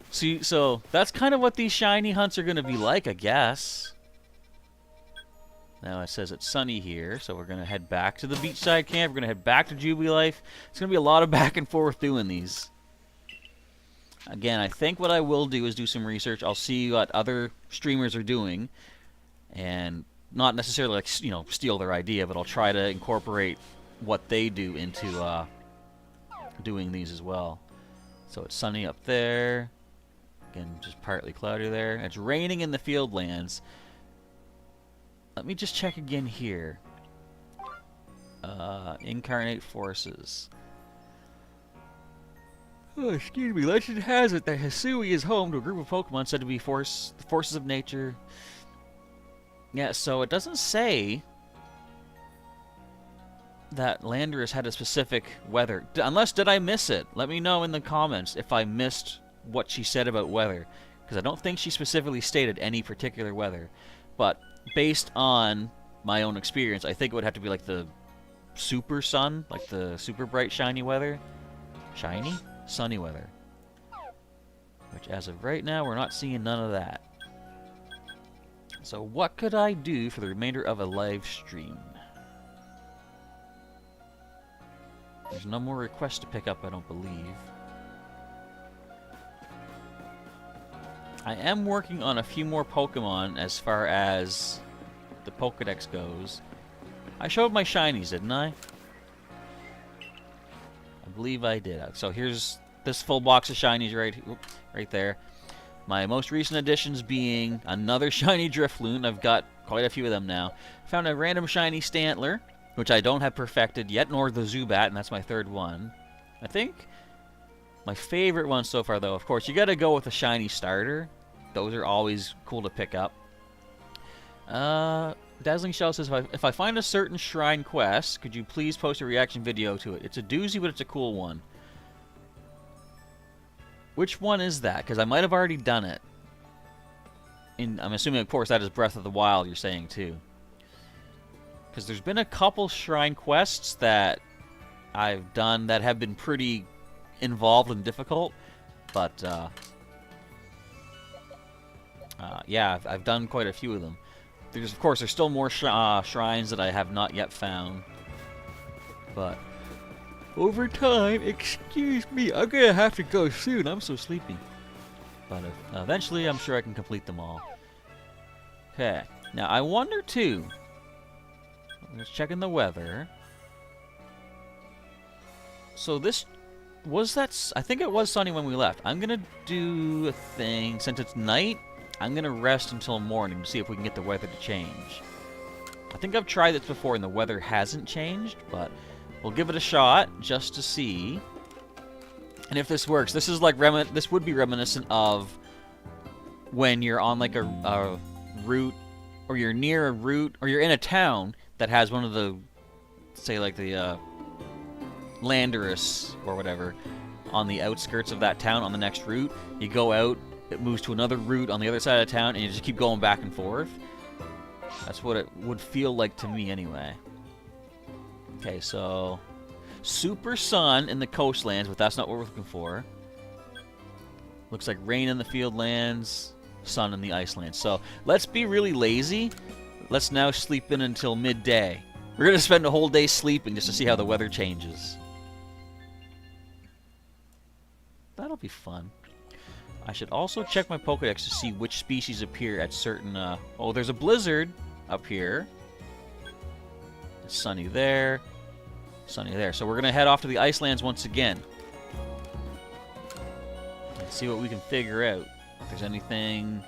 See, so that's kind of what these shiny hunts are going to be like, I guess. Now it says it's sunny here, so we're going to head back to the beachside camp. We're going to head back to Jubilife. It's going to be a lot of back and forth doing these. Again, I think what I will do is do some research. I'll see what other streamers are doing, and not necessarily, like, you know, steal their idea, but I'll try to incorporate what they do into doing these as well. So it's sunny up there. Again, just partly cloudy there. It's raining in the Fieldlands. Let me just check again here. Incarnate forces. Oh, excuse me. Legend has it that Hisui is home to a group of Pokemon said to be forces of nature. Yeah, so it doesn't say that Landorus had a specific weather. Unless, did I miss it? Let me know in the comments if I missed what she said about weather. Because I don't think she specifically stated any particular weather. But based on my own experience, I think it would have to be like the super sun, like the super bright shiny weather. Shiny? Sunny weather. Which as of right now, we're not seeing none of that. So what could I do for the remainder of a live stream? There's no more requests to pick up, I don't believe. I am working on a few more Pokemon as far as the Pokedex goes. I showed my shinies, didn't I? I believe I did. So here's this full box of shinies right there. My most recent additions being another shiny Drifloon. I've got quite a few of them now. Found a random shiny Stantler, which I don't have perfected yet, nor the Zubat, and that's my third one. I think my favorite one so far, though, of course, you gotta go with a shiny starter. Those are always cool to pick up. Dazzling Shell says, if I find a certain shrine quest, could you please post a reaction video to it? It's a doozy, but it's a cool one. Which one is that? Because I might have already done it. I'm assuming, of course, that is Breath of the Wild you're saying, too. Because there's been a couple shrine quests that I've done that have been pretty involved and difficult. But, yeah, I've done quite a few of them. Of course, there's still more shrines that I have not yet found. But over time, excuse me, I'm gonna have to go soon. I'm so sleepy. But eventually, I'm sure I can complete them all. Okay. Now, I wonder, too. I'm just checking the weather. So this... I think it was sunny when we left. I'm gonna do a thing. Since it's night, I'm gonna rest until morning to see if we can get the weather to change. I think I've tried this before and the weather hasn't changed, but we'll give it a shot just to see. And if this works, this is like this would be reminiscent of when you're on like a route, or you're near a route, or you're in a town that has one of the, say like the Landorus or whatever on the outskirts of that town on the next route. You go out, it moves to another route on the other side of town, and you just keep going back and forth. That's what it would feel like to me anyway. Okay, so super sun in the coastlands, but that's not what we're looking for. Looks like rain in the Fieldlands, sun in the Icelands. So let's be really lazy. Let's now sleep in until midday. We're going to spend a whole day sleeping just to see how the weather changes. That'll be fun. I should also check my Pokédex to see which species appear at certain... oh, there's a blizzard up here. It's sunny there. Sunny there. So we're going to head off to the Icelands once again. Let's see what we can figure out. If there's anything...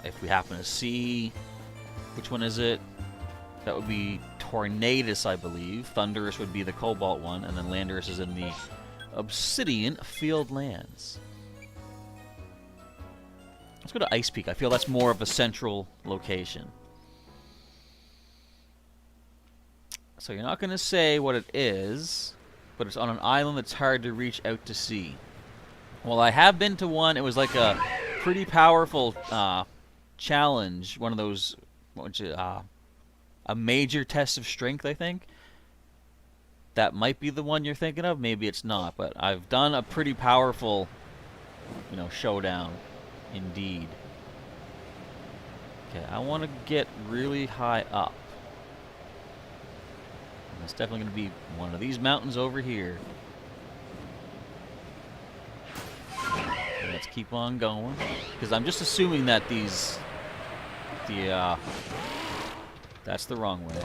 if we happen to see... Which one is it? That would be Tornadus, I believe. Thundurus would be the Cobalt one, and then Landorus is in the Obsidian Fieldlands. Let's go to Ice Peak. I feel that's more of a central location. So you're not going to say what it is, but it's on an island that's hard to reach out to sea. Well, I have been to one. It was like a pretty powerful challenge. One of those... a major test of strength, I think. That might be the one you're thinking of. Maybe it's not, but I've done a pretty powerful, you know, showdown, indeed. Okay, I want to get really high up. And it's definitely going to be one of these mountains over here. Okay, let's keep on going, because I'm just assuming that that's the wrong way.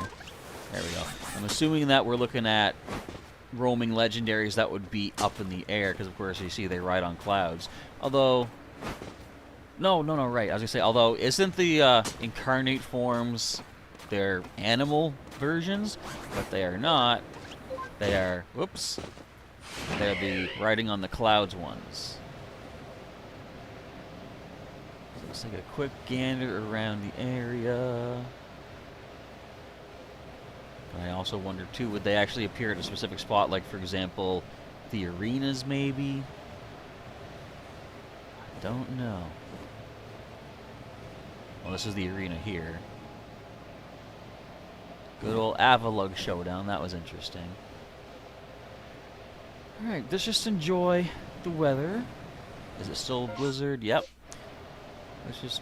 There we go. I'm assuming that we're looking at roaming legendaries that would be up in the air, because of course you see they ride on clouds. Although, no, right. I was gonna say, although isn't the incarnate forms their animal versions? But they are not. They are, whoops. They're the riding on the clouds ones. So let's take a quick gander around the area. I also wonder, too, would they actually appear at a specific spot, like, for example, the arenas, maybe? I don't know. Well, this is the arena here. Good old Avalug showdown. That was interesting. Alright, let's just enjoy the weather. Is it still blizzard? Yep. Let's just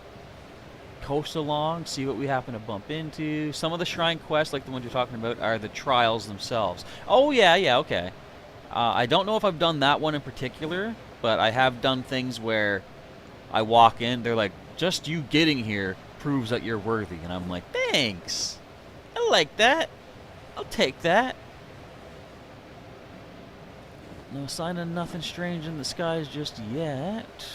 coast along, see what we happen to bump into. Some of the shrine quests, like the ones you're talking about, are the trials themselves. Oh, yeah, okay. I don't know if I've done that one in particular, but I have done things where I walk in, they're like, just you getting here proves that you're worthy. And I'm like, thanks. I like that. I'll take that. No sign of nothing strange in the skies just yet.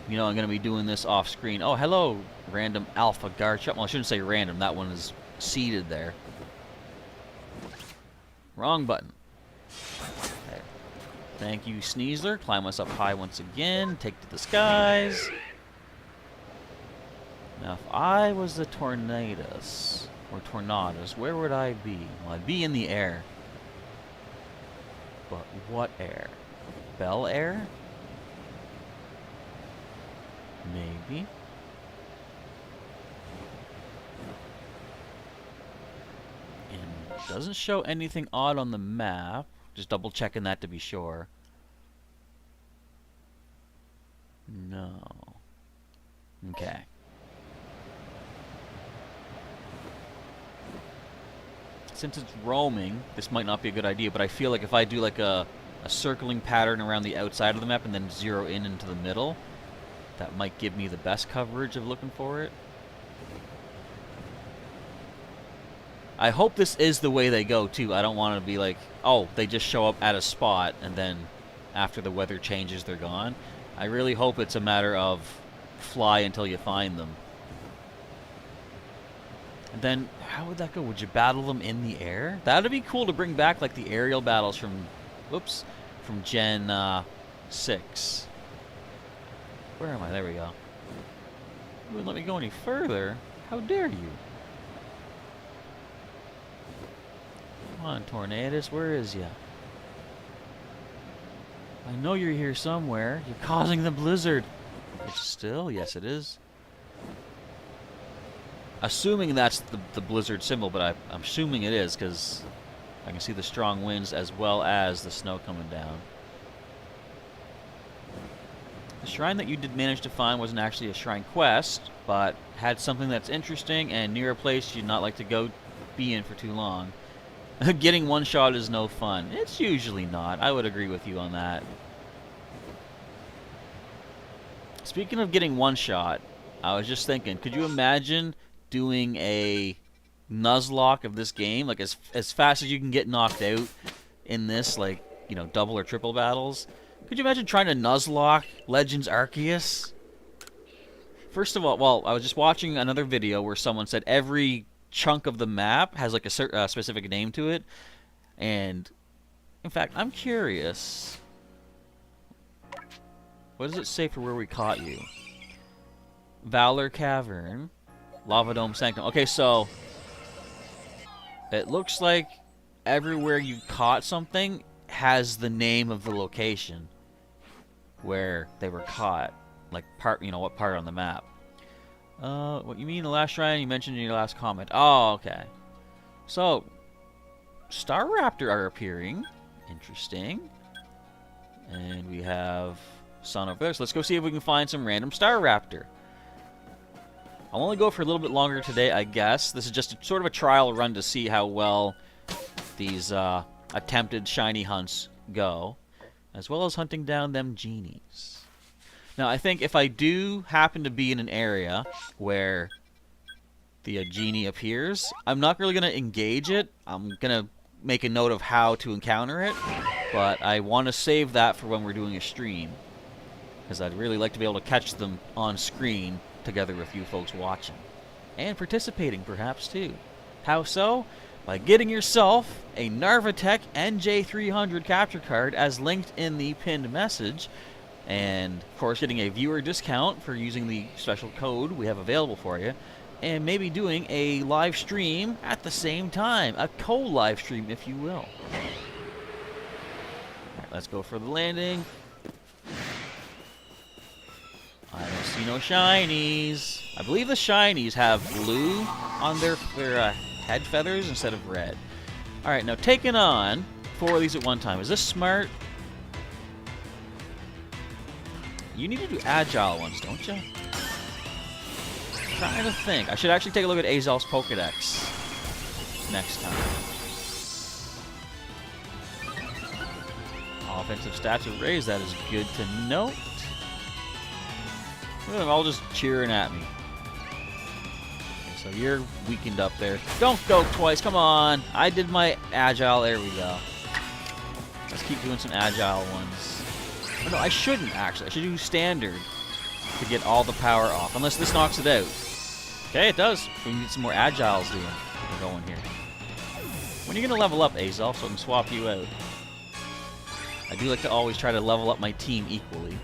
You know, I'm going to be doing this off screen. Oh, hello, random alpha Garchomp. Well, I shouldn't say random. That one is seated there. Wrong button. Okay. Thank you, Sneasler. Climb us up high once again. Take to the skies. Now, if I was the Tornadus, or Tornadus, where would I be? Well, I'd be in the air. But what air? Bel Air? Maybe. And it doesn't show anything odd on the map. Just double checking that to be sure. No. Okay. Since it's roaming, this might not be a good idea, but I feel like if I do like a circling pattern around the outside of the map and then zero in into the middle, that might give me the best coverage of looking for it. I hope this is the way they go, too. I don't want to be like, oh, they just show up at a spot, and then after the weather changes, they're gone. I really hope it's a matter of fly until you find them. And then, how would that go? Would you battle them in the air? That would be cool to bring back, like, the aerial battles from, whoops, from Gen 6. Where am I? There we go. You wouldn't let me go any further. How dare you? Come on, Tornadus, where is ya? I know you're here somewhere. You're causing the blizzard. It's still? Yes, it is. Assuming that's the blizzard symbol, but I'm assuming it is, because I can see the strong winds as well as the snow coming down. The shrine that you did manage to find wasn't actually a shrine quest, but had something that's interesting and near a place you'd not like to be in for too long. Getting one shot is no fun. It's usually not. I would agree with you on that. Speaking of getting one shot, I was just thinking, could you imagine doing a Nuzlocke of this game? Like, as fast as you can get knocked out in this, like, you know, double or triple battles? Could you imagine trying to Nuzlocke Legends Arceus? First of all, well, I was just watching another video where someone said every chunk of the map has like a specific name to it. And, in fact, I'm curious. What does it say for where we caught you? Valor Cavern. Lava Dome Sanctum. Okay, so it looks like everywhere you caught something has the name of the location where they were caught, like what part on the map. What you mean the last shrine you mentioned in your last comment? Oh, okay. So, Star Raptor are appearing. Interesting. And we have Sun over there. So let's go see if we can find some random Star Raptor. I'll only go for a little bit longer today, I guess. This is just sort of a trial run to see how well these attempted shiny hunts go, as well as hunting down them genies. Now, I think if I do happen to be in an area where the genie appears, I'm not really going to engage it. I'm going to make a note of how to encounter it, but I want to save that for when we're doing a stream, because I'd really like to be able to catch them on screen together with you folks watching. And participating, perhaps, too. How so? By getting yourself a Narvatech NJ300 capture card as linked in the pinned message, and, of course, getting a viewer discount for using the special code we have available for you, and maybe doing a live stream at the same time. A co-live stream, if you will. Alright, let's go for the landing. I don't see no shinies. I believe the shinies have blue on their head feathers instead of red. Alright, now taking on 4 of these at one time. Is this smart? You need to do agile ones, don't you? I'm trying to think. I should actually take a look at Azelf's Pokedex next time. Offensive stats are raised. That is good to note. They're all just cheering at me. Okay, so you're weakened up there. Don't go twice. Come on. I did my agile. There we go. Let's keep doing some agile ones. Oh, no, I shouldn't, actually. I should do standard to get all the power off. Unless this knocks it out. Okay, it does. We need some more agiles doing. We're going here. When are you going to level up, Azelf, so I can swap you out? I do like to always try to level up my team equally.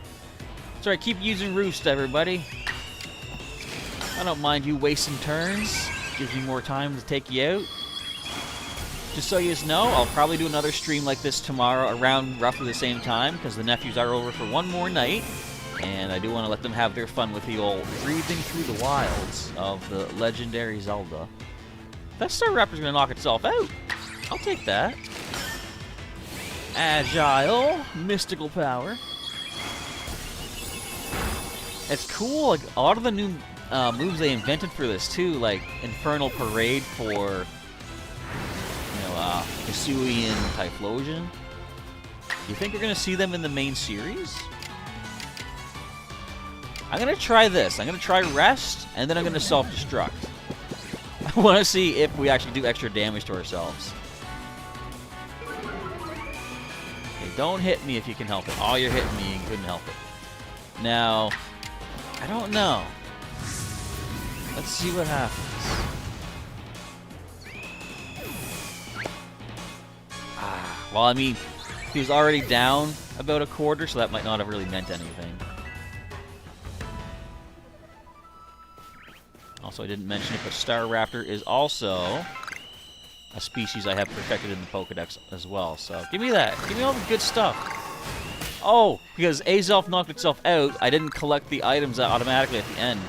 That's right, keep using Roost, everybody. I don't mind you wasting turns. Gives me more time to take you out. Just so you know, I'll probably do another stream like this tomorrow around roughly the same time, because the nephews are over for one more night. And I do want to let them have their fun with the old breathing through the wilds of the legendary Zelda. That Star Raptor's going to knock itself out. I'll take that. Agile, mystical power. It's cool, like a lot of the new moves they invented for this too, like Infernal Parade for, Hisui and Typhlosion. You think we're gonna see them in the main series? I'm gonna try this. I'm gonna try Rest, and then I'm gonna self-destruct. I want to see if we actually do extra damage to ourselves. Okay, don't hit me if you can help it. Oh, you're hitting me and couldn't help it. Now, I don't know. Let's see what happens. Well, I mean, he was already down about a quarter, so that might not have really meant anything. Also, I didn't mention it, but Star Raptor is also a species I have perfected in the Pokedex as well. So, give me that. Give me all the good stuff. Oh, because Azelf knocked itself out, I didn't collect the items automatically at the end.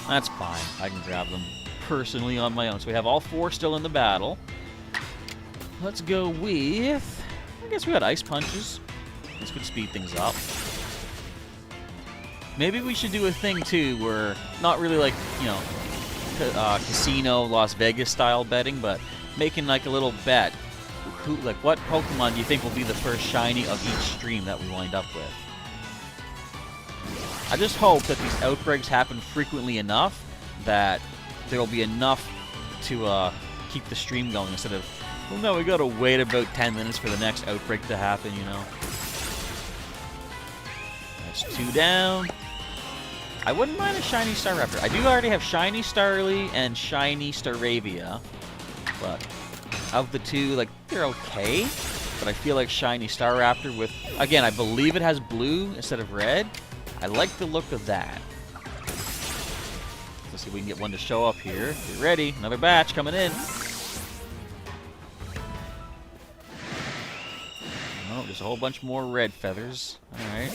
That's fine. I can grab them personally on my own. So we have all 4 still in the battle. Let's go with... I guess we got Ice Punches. This could speed things up. Maybe we should do a thing, too, where... Not really like, casino, Las Vegas style betting, but making like a little bet. Like, what Pokemon do you think will be the first shiny of each stream that we wind up with? I just hope that these outbreaks happen frequently enough that there will be enough to keep the stream going instead of, well, no, we gotta wait about 10 minutes for the next outbreak to happen, That's 2 down. I wouldn't mind a shiny Star Raptor. I do already have shiny Starly and shiny Staravia, but of the 2, like, they're okay. But I feel like shiny Star Raptor with, again, I believe it has blue instead of red. I like the look of that. Let's see if we can get one to show up here. Get ready. Another batch coming in. Oh, there's a whole bunch more red feathers. Alright.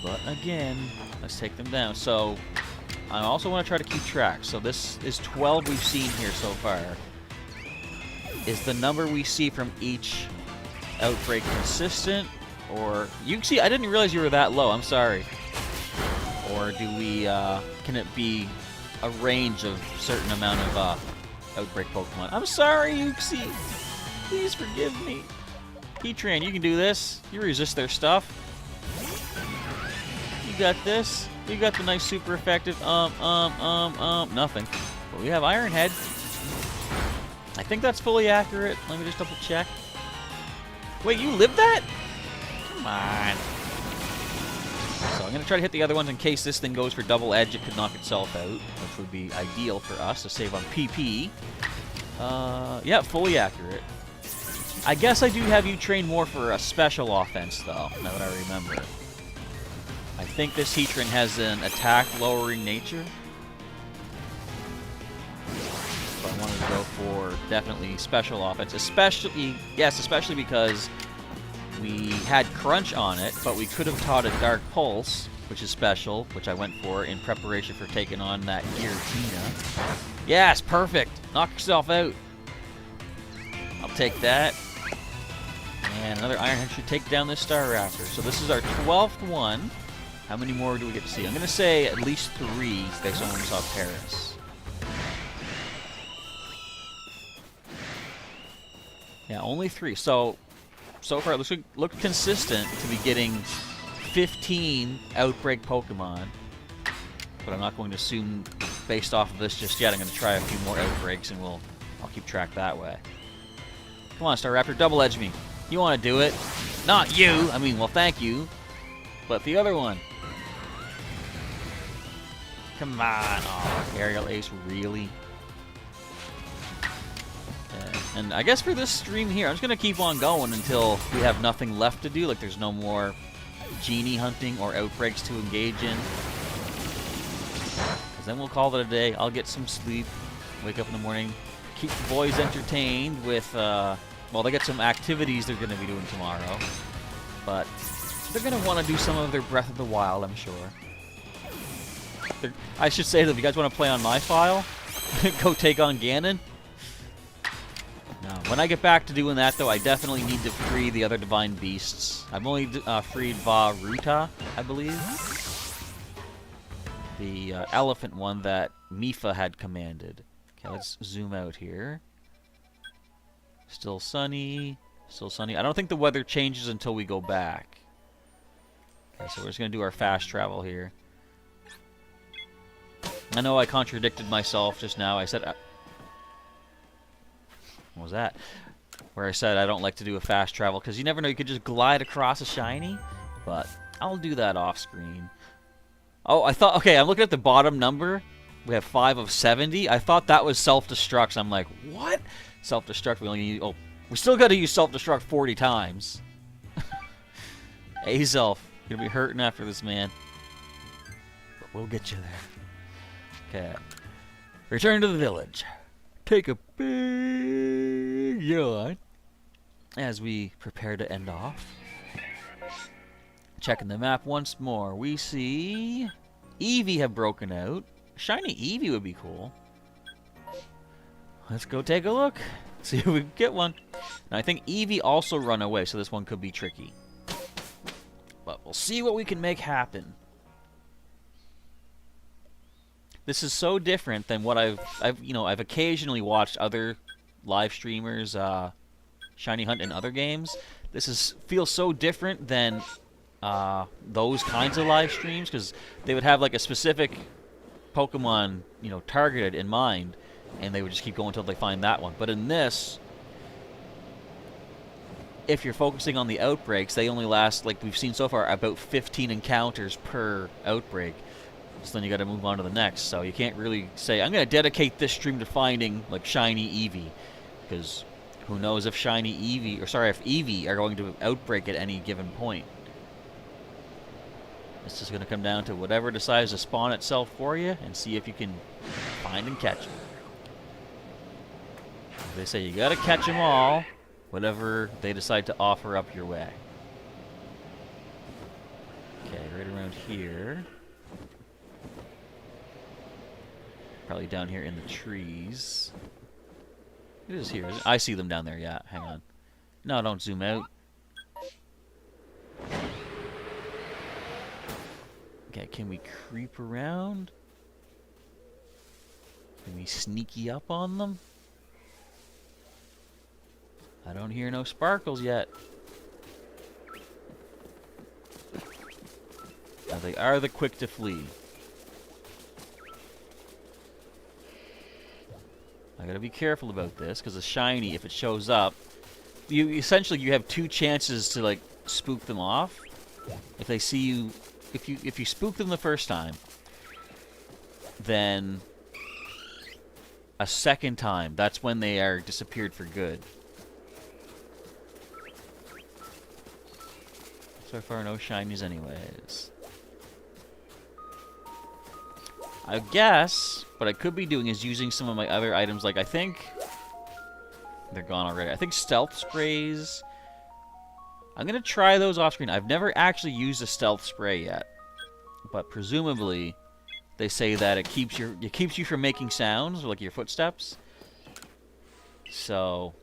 But again, let's take them down. So I also want to try to keep track. So this is 12 we've seen here so far. Is the number we see from each outbreak consistent? Or, you see, I didn't realize you were that low, I'm sorry. Or do we, can it be a range of certain amount of, outbreak Pokemon? I'm sorry, Yuxi. Please forgive me. Heatran, you can do this. You resist their stuff. You got this. You got the nice super effective, nothing. But we have Iron Head. I think that's fully accurate. Let me just double check. Wait, you lived that? Come on. So I'm going to try to hit the other ones in case this thing goes for double edge. It could knock itself out, which would be ideal for us to save on PP. Yeah, fully accurate. I guess I do have you train more for a special offense, though, now that I remember. I think this Heatran has an attack-lowering nature. So I wanted to go for definitely special offense. Especially because we had Crunch on it, but we could have taught it Dark Pulse, which is special, which I went for in preparation for taking on that Giratina. Yes, perfect! Knock yourself out. I'll take that. And another Iron Head should take down this Star Raptor. So this is our 12th one. How many more do we get to see? I'm going to say at least 3 based on when we saw Paris. Yeah, only 3. So far it looks consistent to be getting 15 Outbreak Pokemon. But I'm not going to assume based off of this just yet. I'm going to try a few more Outbreaks and I'll keep track that way. Come on, Star Raptor, double edge me. You want to do it? Not you! I mean, well, thank you. But the other one. Come on. Oh, Aerial Ace, really? Okay. And I guess for this stream here, I'm just going to keep on going until we have nothing left to do. Like, there's no more genie hunting or outbreaks to engage in. Because then we'll call it a day. I'll get some sleep. Wake up in the morning. Keep the boys entertained with... well, they got some activities they're going to be doing tomorrow. But they're going to want to do some of their Breath of the Wild, I'm sure. I should say that if you guys want to play on my file, go take on Ganon. No, when I get back to doing that, though, I definitely need to free the other Divine Beasts. I've only freed Varuta, I believe. The elephant one that Mifa had commanded. Okay, let's zoom out here. Still sunny. Still sunny. I don't think the weather changes until we go back. Okay, so we're just going to do our fast travel here. I know I contradicted myself just now. I said... what was that? Where I said I don't like to do a fast travel, because you never know, you could just glide across a shiny. But I'll do that off screen. Oh, I thought... Okay, I'm looking at the bottom number. We have 5 of 70. I thought that was self-destruct. So I'm like, what? Self-destruct, we only need... Oh, we still got to use self-destruct 40 times. Azelf, you're going to be hurting after this, man. But we'll get you there. Okay. Return to the village. Take a big yawn as we prepare to end off. Checking the map once more. We see Eevee have broken out. Shiny Eevee would be cool. Let's go take a look. See if we can get one. Now, I think Eevee also run away, so this one could be tricky. But we'll see what we can make happen. This is so different than what I've occasionally watched other live streamers shiny hunt in other games. This feels so different than those kinds of live streams, because they would have like a specific Pokemon, targeted in mind, and they would just keep going until they find that one. But in this, if you're focusing on the outbreaks, they only last, like we've seen so far, about 15 encounters per outbreak. So then you got to move on to the next. So you can't really say, I'm going to dedicate this stream to finding like shiny Eevee, because who knows if shiny Eevee, if Eevee are going to outbreak at any given point. It's just going to come down to whatever decides to spawn itself for you, and see if you can find and catch them. They say you got to catch them all, whatever they decide to offer up your way. Okay, right around here. Probably down here in the trees. It is here. I see them down there, yeah. Hang on. No, don't zoom out. Okay, can we creep around? Can we sneaky up on them? I don't hear no sparkles yet. Now they are the quick to flee. I gotta be careful about this, because a shiny, if it shows up, essentially you have two chances to like spook them off. If they see you, if you spook them the first time, then a second time, that's when they are disappeared for good. So far, no shinies anyways. I guess what I could be doing is using some of my other items, like I think they're gone already. I think stealth sprays. I'm gonna try those off screen. I've never actually used a stealth spray yet, but presumably they say that it keeps you from making sounds, like your footsteps. So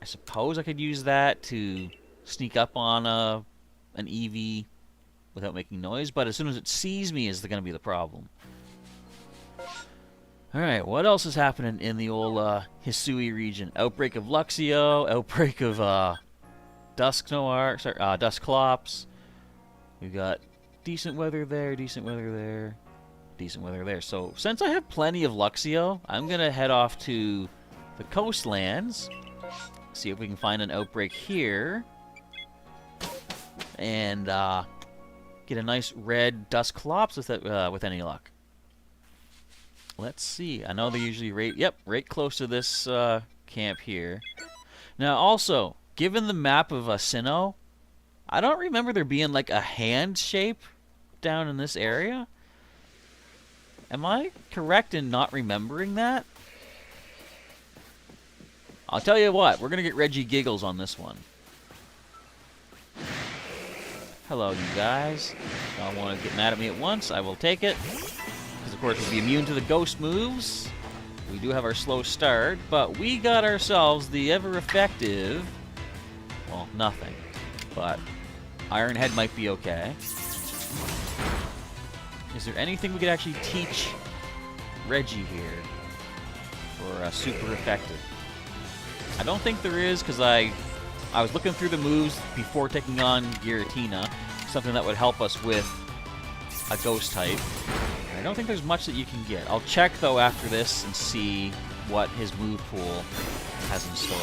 I suppose I could use that to sneak up on an EV without making noise, but as soon as it sees me is going to be the problem. Alright, what else is happening in the old Hisui region? Outbreak of Luxio, outbreak of Duskclops. We've got decent weather there, decent weather there, decent weather there. So, since I have plenty of Luxio, I'm going to head off to the coastlands, see if we can find an outbreak here, and get a nice red Duskclops with any luck. Let's see. I know they usually right close to this camp here. Now, also, given the map of Sinnoh, I don't remember there being like a hand shape down in this area. Am I correct in not remembering that? I'll tell you what, we're going to get Reggie Giggles on this one. Hello, you guys. Don't want to get mad at me at once. I will take it. Because, of course, we'll be immune to the ghost moves. We do have our slow start, but we got ourselves the ever-effective... Well, nothing. But Ironhead might be okay. Is there anything we could actually teach Reggie here for super effective? I don't think there is, because I was looking through the moves before taking on Giratina, something that would help us with a ghost type. I don't think there's much that you can get. I'll check, though, after this and see what his move pool has in store.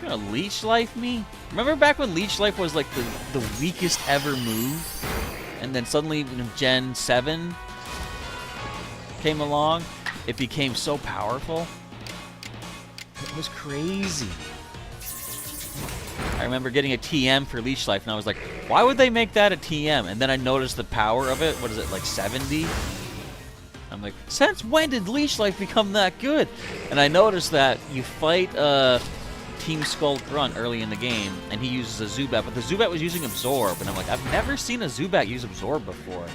You're gonna Leech Life me? Remember back when Leech Life was like the weakest ever move? And then suddenly when Gen 7 came along, it became so powerful. It was crazy. I remember getting a TM for Leech Life, and I was like, why would they make that a TM? And then I noticed the power of it. What is it, like 70? I'm like, since when did Leech Life become that good? And I noticed that you fight Team Skull Grunt early in the game, and he uses a Zubat, but the Zubat was using Absorb, and I'm like, I've never seen a Zubat use Absorb before.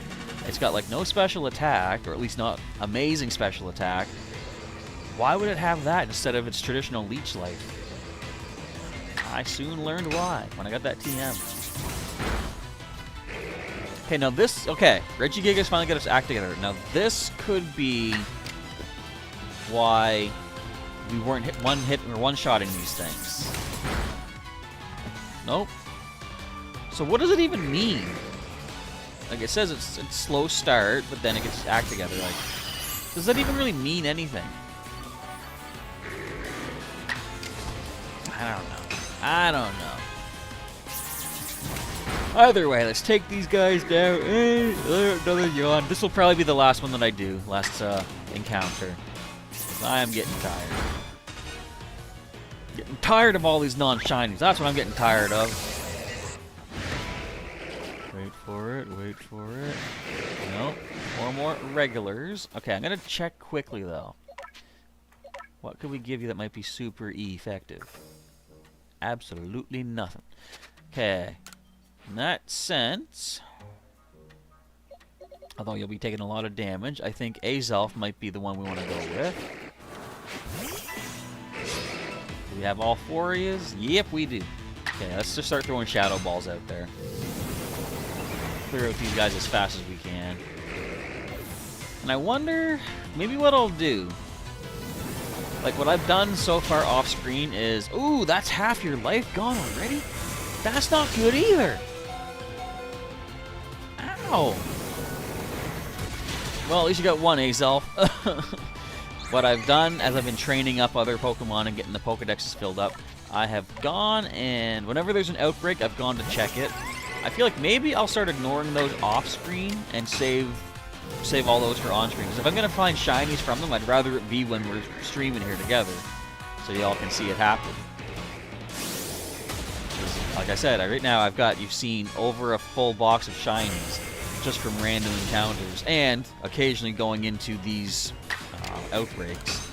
It's got like no special attack, or at least not amazing special attack. Why would it have that instead of its traditional Leech Life? I soon learned why when I got that TM. Okay, now this... Okay, Regigigas finally got its act together. Now this could be why we weren't one-shotting these things. Nope. So what does it even mean? Like, it says it's slow start, but then it gets its act together. Like, does that even really mean anything? I don't know. I don't know. Either way, let's take these guys down. Another yawn. This will probably be the last one that I do. Last encounter. Because I am getting tired. Getting tired of all these non-shinies. That's what I'm getting tired of. Wait for it. Wait for it. Nope. 4 more regulars. Okay, I'm going to check quickly, though. What could we give you that might be super effective? Absolutely nothing. Okay. In that sense, although you'll be taking a lot of damage, I think Azelf might be the one we want to go with. Do we have all 4 areas? Yep, we do. Okay, let's just start throwing shadow balls out there. Clear out these guys as fast as we can. And I wonder, maybe what I'll do, like what I've done so far off screen is, ooh, that's half your life gone already? That's not good either. Ow. Well, at least you got one, Azelf. What I've done, as I've been training up other Pokemon and getting the Pokedexes filled up, I have gone and whenever there's an outbreak, I've gone to check it. I feel like maybe I'll start ignoring those off screen and save all those for on screen. Because if I'm going to find shinies from them, I'd rather it be when we're streaming here together, so y'all can see it happen. Like I said, right now I've got, you've seen over a full box of shinies just from random encounters and occasionally going into these outbreaks.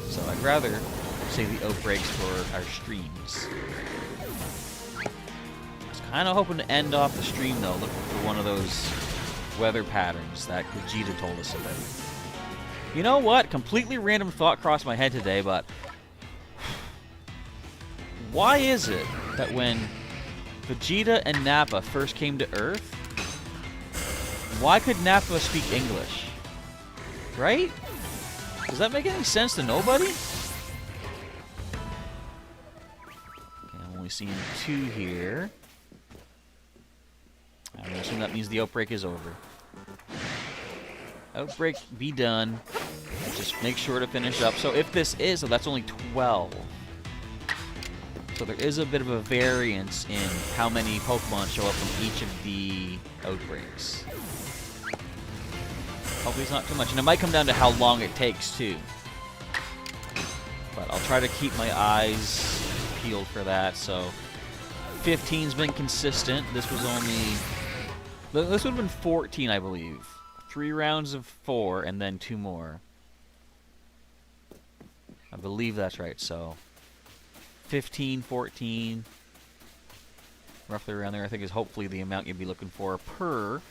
So I'd rather save the outbreaks for our streams. I was kind of hoping to end off the stream though, looking for one of those weather patterns that Giratina told us about. You know what? Completely random thought crossed my head today, but why is it that when Vegeta and Nappa first came to Earth, why could Nappa speak English? Right? Does that make any sense to nobody? Okay, I'm only seeing 2 here. I'm assuming that means the outbreak is over. Outbreak be done. Just make sure to finish up. So if this is, so that's only 12. So there is a bit of a variance in how many Pokemon show up from each of the outbreaks. Hopefully it's not too much. And it might come down to how long it takes, too. But I'll try to keep my eyes peeled for that. So 15's been consistent. This was only... This would have been 14, I believe. 3 rounds of 4, and then 2 more. I believe that's right, so... 15, 14... roughly around there, I think, is hopefully the amount you'd be looking for per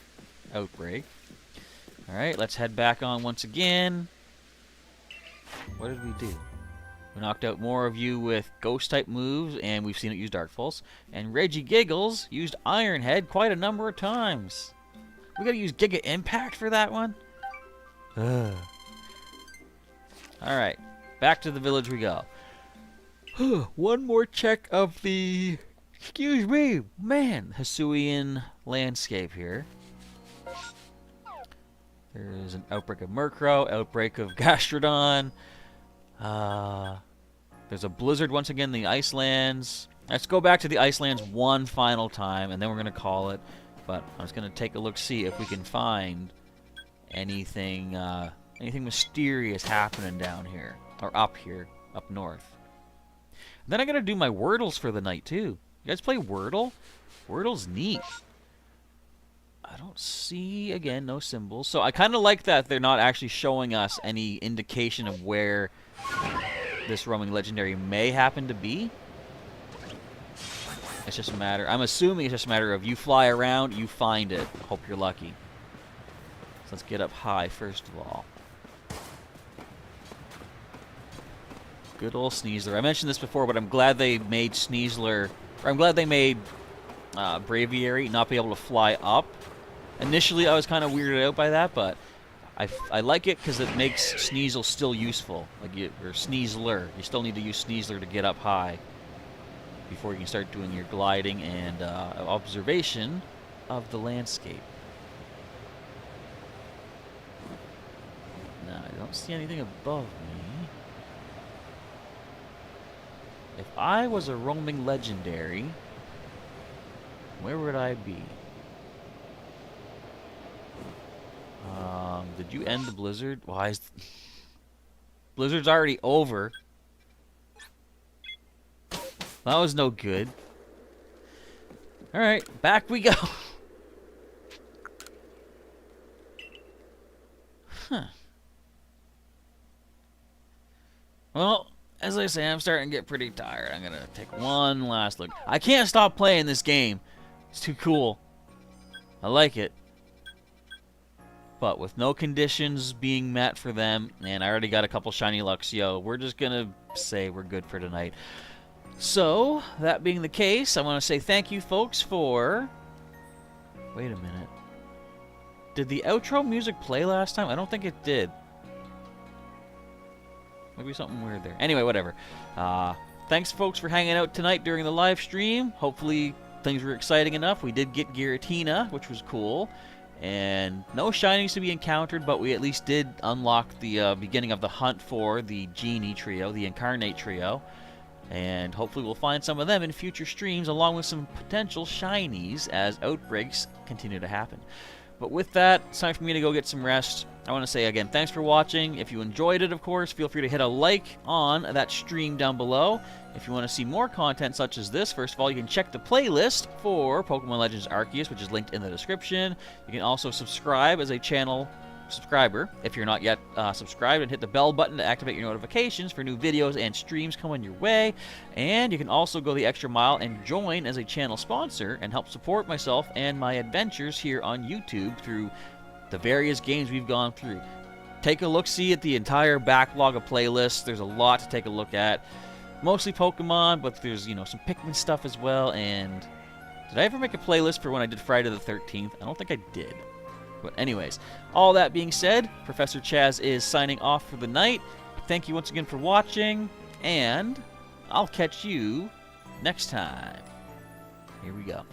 outbreak. Alright, let's head back on once again. What did we do? We knocked out more of you with Ghost-type moves, and we've seen it use Dark Pulse. And Reggie Giggles used Iron Head quite a number of times. We gotta use Giga Impact for that one? Alright, back to the village we go. One more check of the... Excuse me, man, Hisuian landscape here. There's an outbreak of Murkrow, outbreak of Gastrodon. There's a blizzard once again in the Icelands. Let's go back to the Icelands one final time, and then we're going to call it. But I'm just going to take a look, see if we can find anything mysterious happening down here. Or up here, up north. And then I got to do my Wordles for the night, too. You guys play Wordle? Wordle's neat. I don't see, again, no symbols. So I kind of like that they're not actually showing us any indication of where this roaming legendary may happen to be. It's just a matter, I'm assuming it's just a matter of you fly around, you find it. Hope you're lucky. So let's get up high first of all. Good old Sneasler. I mentioned this before, but I'm glad they made Sneasler, or I'm glad they made Braviary not be able to fly up. Initially, I was kind of weirded out by that, but I like it because it makes Sneasel still useful. Or Sneasler. You still need to use Sneasler to get up high before you can start doing your gliding and observation of the landscape. Now, I don't see anything above me. If I was a roaming legendary, where would I be? Did you end the blizzard? Why is... Blizzard's already over. That was no good. Alright, back we go. Huh. Well, as I say, I'm starting to get pretty tired. I'm gonna take one last look. I can't stop playing this game. It's too cool. I like it. But with no conditions being met for them, and I already got a couple shiny Luxio, we're just going to say we're good for tonight. So, that being the case, I want to say thank you, folks, for... Wait a minute. Did the outro music play last time? I don't think it did. Maybe something weird there. Anyway, whatever. Thanks, folks, for hanging out tonight during the live stream. Hopefully, things were exciting enough. We did get Giratina, which was cool. And no shinies to be encountered, but we at least did unlock the beginning of the hunt for the Genie trio, the Incarnate trio. And hopefully we'll find some of them in future streams, along with some potential shinies as outbreaks continue to happen. But with that, it's time for me to go get some rest. I want to say again, thanks for watching. If you enjoyed it, of course, feel free to hit a like on that stream down below. If you want to see more content such as this, first of all, you can check the playlist for Pokemon Legends Arceus, which is linked in the description. You can also subscribe as a channel subscriber if you're not yet subscribed, and hit the bell button to activate your notifications for new videos and streams coming your way. And you can also go the extra mile and join as a channel sponsor and help support myself and my adventures here on YouTube through the various games we've gone through. Take a look-see at the entire backlog of playlists. There's a lot to take a look at. Mostly Pokemon, but there's, you know, some Pikmin stuff as well. And did I ever make a playlist for when I did Friday the 13th? I don't think I did. But anyways, all that being said, Professor Chaz is signing off for the night. Thank you once again for watching, and I'll catch you next time. Here we go.